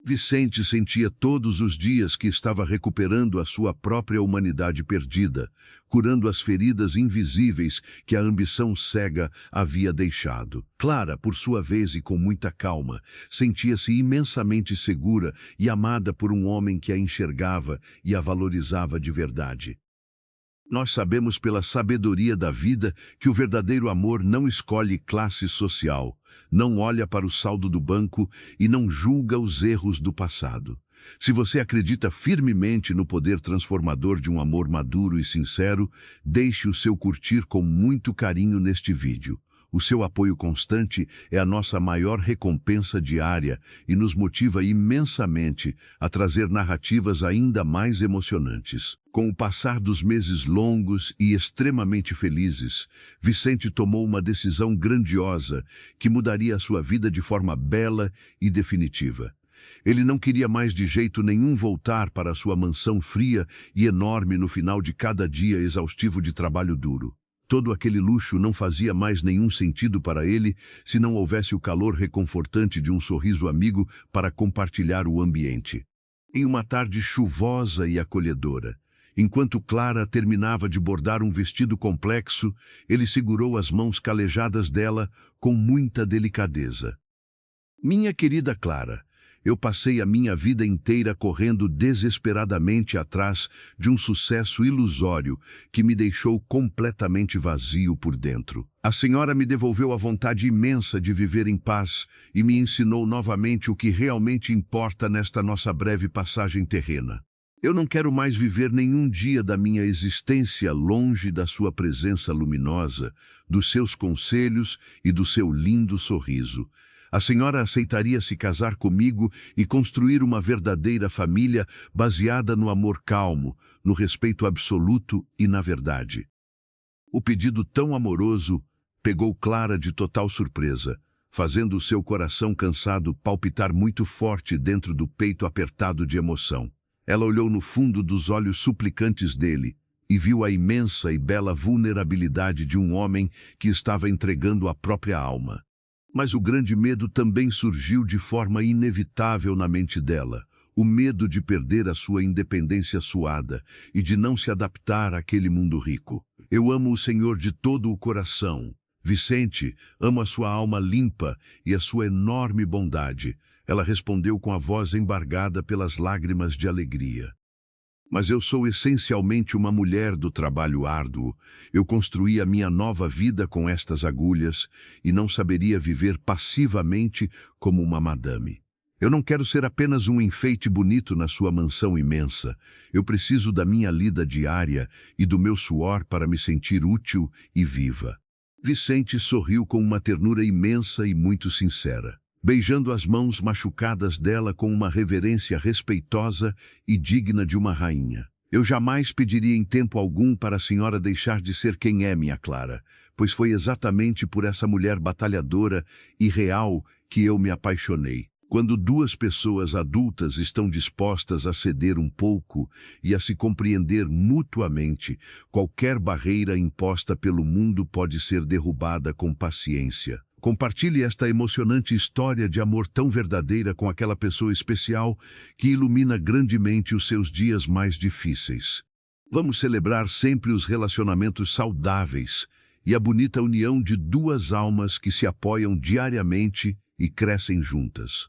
Vicente sentia todos os dias que estava recuperando a sua própria humanidade perdida, curando as feridas invisíveis que a ambição cega havia deixado. Clara, por sua vez e com muita calma, sentia-se imensamente segura e amada por um homem que a enxergava e a valorizava de verdade. Nós sabemos pela sabedoria da vida que o verdadeiro amor não escolhe classe social, não olha para o saldo do banco e não julga os erros do passado. Se você acredita firmemente no poder transformador de um amor maduro e sincero, deixe o seu curtir com muito carinho neste vídeo. O seu apoio constante é a nossa maior recompensa diária e nos motiva imensamente a trazer narrativas ainda mais emocionantes. Com o passar dos meses longos e extremamente felizes, Vicente tomou uma decisão grandiosa que mudaria a sua vida de forma bela e definitiva. Ele não queria mais de jeito nenhum voltar para a sua mansão fria e enorme no final de cada dia exaustivo de trabalho duro. Todo aquele luxo não fazia mais nenhum sentido para ele se não houvesse o calor reconfortante de um sorriso amigo para compartilhar o ambiente. Em uma tarde chuvosa e acolhedora, enquanto Clara terminava de bordar um vestido complexo, ele segurou as mãos calejadas dela com muita delicadeza. Minha querida Clara, eu passei a minha vida inteira correndo desesperadamente atrás de um sucesso ilusório que me deixou completamente vazio por dentro. A senhora me devolveu a vontade imensa de viver em paz e me ensinou novamente o que realmente importa nesta nossa breve passagem terrena. Eu não quero mais viver nenhum dia da minha existência longe da sua presença luminosa, dos seus conselhos e do seu lindo sorriso. A senhora aceitaria se casar comigo e construir uma verdadeira família baseada no amor calmo, no respeito absoluto e na verdade. O pedido tão amoroso pegou Clara de total surpresa, fazendo o seu coração cansado palpitar muito forte dentro do peito apertado de emoção. Ela olhou no fundo dos olhos suplicantes dele e viu a imensa e bela vulnerabilidade de um homem que estava entregando a própria alma. Mas o grande medo também surgiu de forma inevitável na mente dela, o medo de perder a sua independência suada e de não se adaptar àquele mundo rico. Eu amo o Senhor de todo o coração. Vicente, amo a sua alma limpa e a sua enorme bondade. Ela respondeu com a voz embargada pelas lágrimas de alegria. Mas eu sou essencialmente uma mulher do trabalho árduo. Eu construí a minha nova vida com estas agulhas e não saberia viver passivamente como uma madame. Eu não quero ser apenas um enfeite bonito na sua mansão imensa. Eu preciso da minha lida diária e do meu suor para me sentir útil e viva. Vicente sorriu com uma ternura imensa e muito sincera, beijando as mãos machucadas dela com uma reverência respeitosa e digna de uma rainha. Eu jamais pediria em tempo algum para a senhora deixar de ser quem é, minha Clara, pois foi exatamente por essa mulher batalhadora e real que eu me apaixonei. Quando duas pessoas adultas estão dispostas a ceder um pouco e a se compreender mutuamente, qualquer barreira imposta pelo mundo pode ser derrubada com paciência. Compartilhe esta emocionante história de amor tão verdadeira com aquela pessoa especial que ilumina grandemente os seus dias mais difíceis. Vamos celebrar sempre os relacionamentos saudáveis e a bonita união de duas almas que se apoiam diariamente e crescem juntas.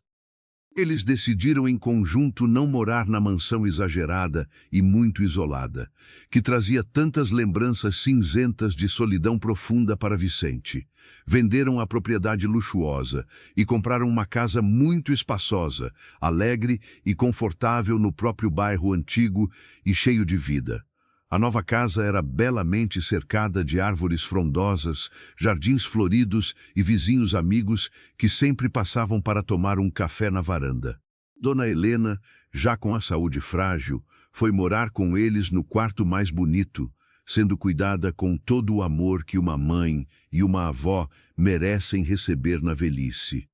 Eles decidiram em conjunto não morar na mansão exagerada e muito isolada, que trazia tantas lembranças cinzentas de solidão profunda para Vicente. Venderam a propriedade luxuosa e compraram uma casa muito espaçosa, alegre e confortável no próprio bairro antigo e cheio de vida. A nova casa era belamente cercada de árvores frondosas, jardins floridos e vizinhos amigos que sempre passavam para tomar um café na varanda. Dona Helena, já com a saúde frágil, foi morar com eles no quarto mais bonito, sendo cuidada com todo o amor que uma mãe e uma avó merecem receber na velhice.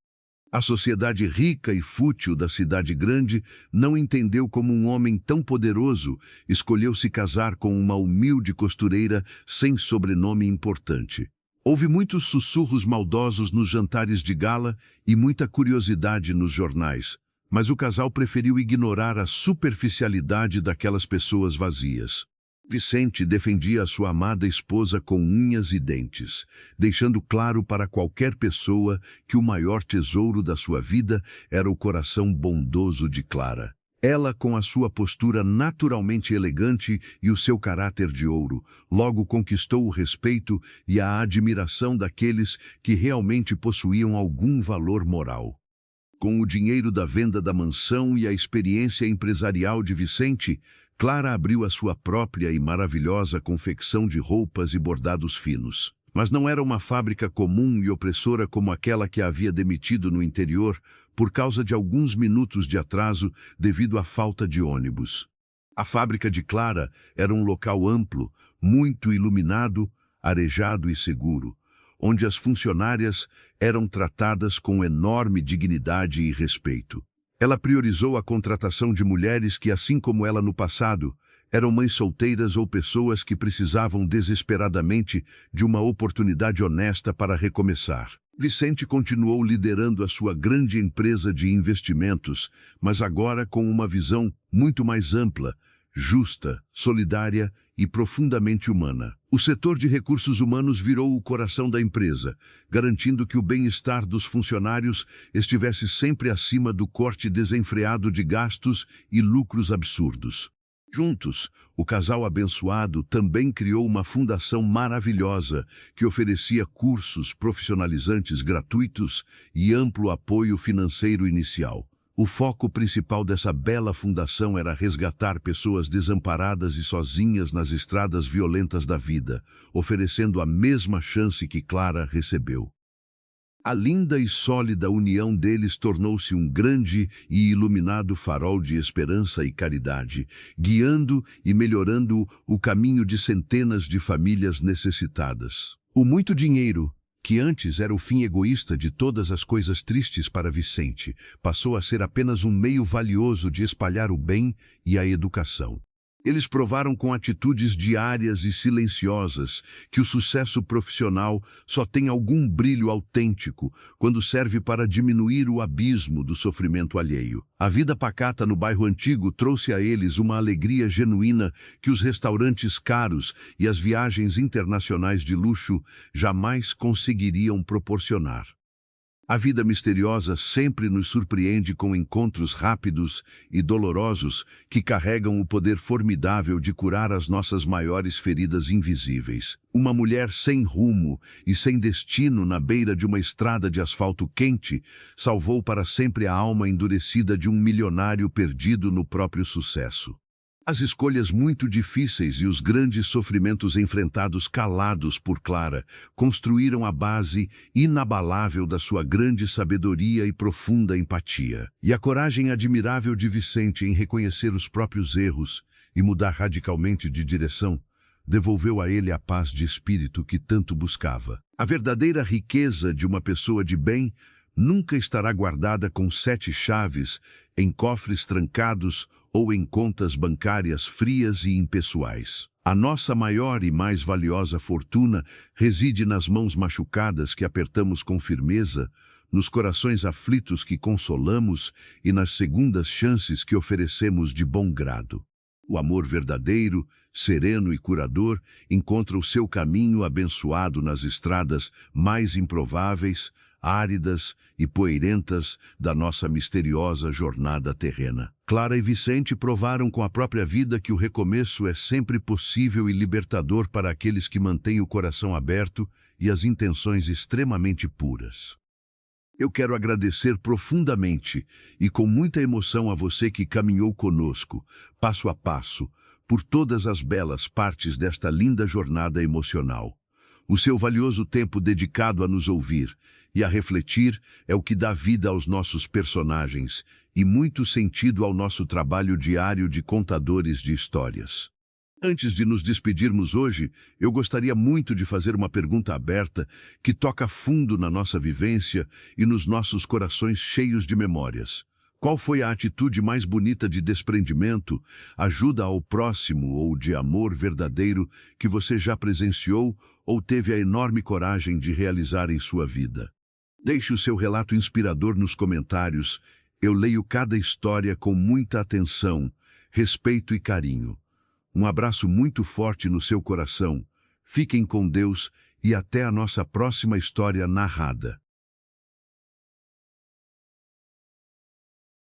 A sociedade rica e fútil da cidade grande não entendeu como um homem tão poderoso escolheu se casar com uma humilde costureira sem sobrenome importante. Houve muitos sussurros maldosos nos jantares de gala e muita curiosidade nos jornais, mas o casal preferiu ignorar a superficialidade daquelas pessoas vazias. Vicente defendia a sua amada esposa com unhas e dentes, deixando claro para qualquer pessoa que o maior tesouro da sua vida era o coração bondoso de Clara. Ela, com a sua postura naturalmente elegante e o seu caráter de ouro, logo conquistou o respeito e a admiração daqueles que realmente possuíam algum valor moral. Com o dinheiro da venda da mansão e a experiência empresarial de Vicente, Clara abriu a sua própria e maravilhosa confecção de roupas e bordados finos. Mas não era uma fábrica comum e opressora como aquela que a havia demitido no interior por causa de alguns minutos de atraso devido à falta de ônibus. A fábrica de Clara era um local amplo, muito iluminado, arejado e seguro, onde as funcionárias eram tratadas com enorme dignidade e respeito. Ela priorizou a contratação de mulheres que, assim como ela no passado, eram mães solteiras ou pessoas que precisavam desesperadamente de uma oportunidade honesta para recomeçar. Vicente continuou liderando a sua grande empresa de investimentos, mas agora com uma visão muito mais ampla, justa, solidária e profundamente humana. O setor de recursos humanos virou o coração da empresa, garantindo que o bem-estar dos funcionários estivesse sempre acima do corte desenfreado de gastos e lucros absurdos. Juntos, o casal abençoado também criou uma fundação maravilhosa que oferecia cursos profissionalizantes gratuitos e amplo apoio financeiro inicial. O foco principal dessa bela fundação era resgatar pessoas desamparadas e sozinhas nas estradas violentas da vida, oferecendo a mesma chance que Clara recebeu. A linda e sólida união deles tornou-se um grande e iluminado farol de esperança e caridade, guiando e melhorando o caminho de centenas de famílias necessitadas. O muito dinheiro, que antes era o fim egoísta de todas as coisas tristes para Vicente, passou a ser apenas um meio valioso de espalhar o bem e a educação. Eles provaram com atitudes diárias e silenciosas que o sucesso profissional só tem algum brilho autêntico quando serve para diminuir o abismo do sofrimento alheio. A vida pacata no bairro antigo trouxe a eles uma alegria genuína que os restaurantes caros e as viagens internacionais de luxo jamais conseguiriam proporcionar. A vida misteriosa sempre nos surpreende com encontros rápidos e dolorosos que carregam o poder formidável de curar as nossas maiores feridas invisíveis. Uma mulher sem rumo e sem destino na beira de uma estrada de asfalto quente salvou para sempre a alma endurecida de um milionário perdido no próprio sucesso. As escolhas muito difíceis e os grandes sofrimentos enfrentados calados por Clara construíram a base inabalável da sua grande sabedoria e profunda empatia. E a coragem admirável de Vicente em reconhecer os próprios erros e mudar radicalmente de direção devolveu a ele a paz de espírito que tanto buscava. A verdadeira riqueza de uma pessoa de bem nunca estará guardada com 7 chaves, em cofres trancados ou em contas bancárias frias e impessoais. A nossa maior e mais valiosa fortuna reside nas mãos machucadas que apertamos com firmeza, nos corações aflitos que consolamos e nas segundas chances que oferecemos de bom grado. O amor verdadeiro, sereno e curador encontra o seu caminho abençoado nas estradas mais improváveis, áridas e poeirentas da nossa misteriosa jornada terrena. Clara e Vicente provaram com a própria vida que o recomeço é sempre possível e libertador para aqueles que mantêm o coração aberto e as intenções extremamente puras. Eu quero agradecer profundamente e com muita emoção a você que caminhou conosco, passo a passo, por todas as belas partes desta linda jornada emocional. O seu valioso tempo dedicado a nos ouvir e a refletir é o que dá vida aos nossos personagens e muito sentido ao nosso trabalho diário de contadores de histórias. Antes de nos despedirmos hoje, eu gostaria muito de fazer uma pergunta aberta que toca fundo na nossa vivência e nos nossos corações cheios de memórias. Qual foi a atitude mais bonita de desprendimento, ajuda ao próximo ou de amor verdadeiro que você já presenciou ou teve a enorme coragem de realizar em sua vida? Deixe o seu relato inspirador nos comentários. Eu leio cada história com muita atenção, respeito e carinho. Um abraço muito forte no seu coração. Fiquem com Deus e até a nossa próxima história narrada.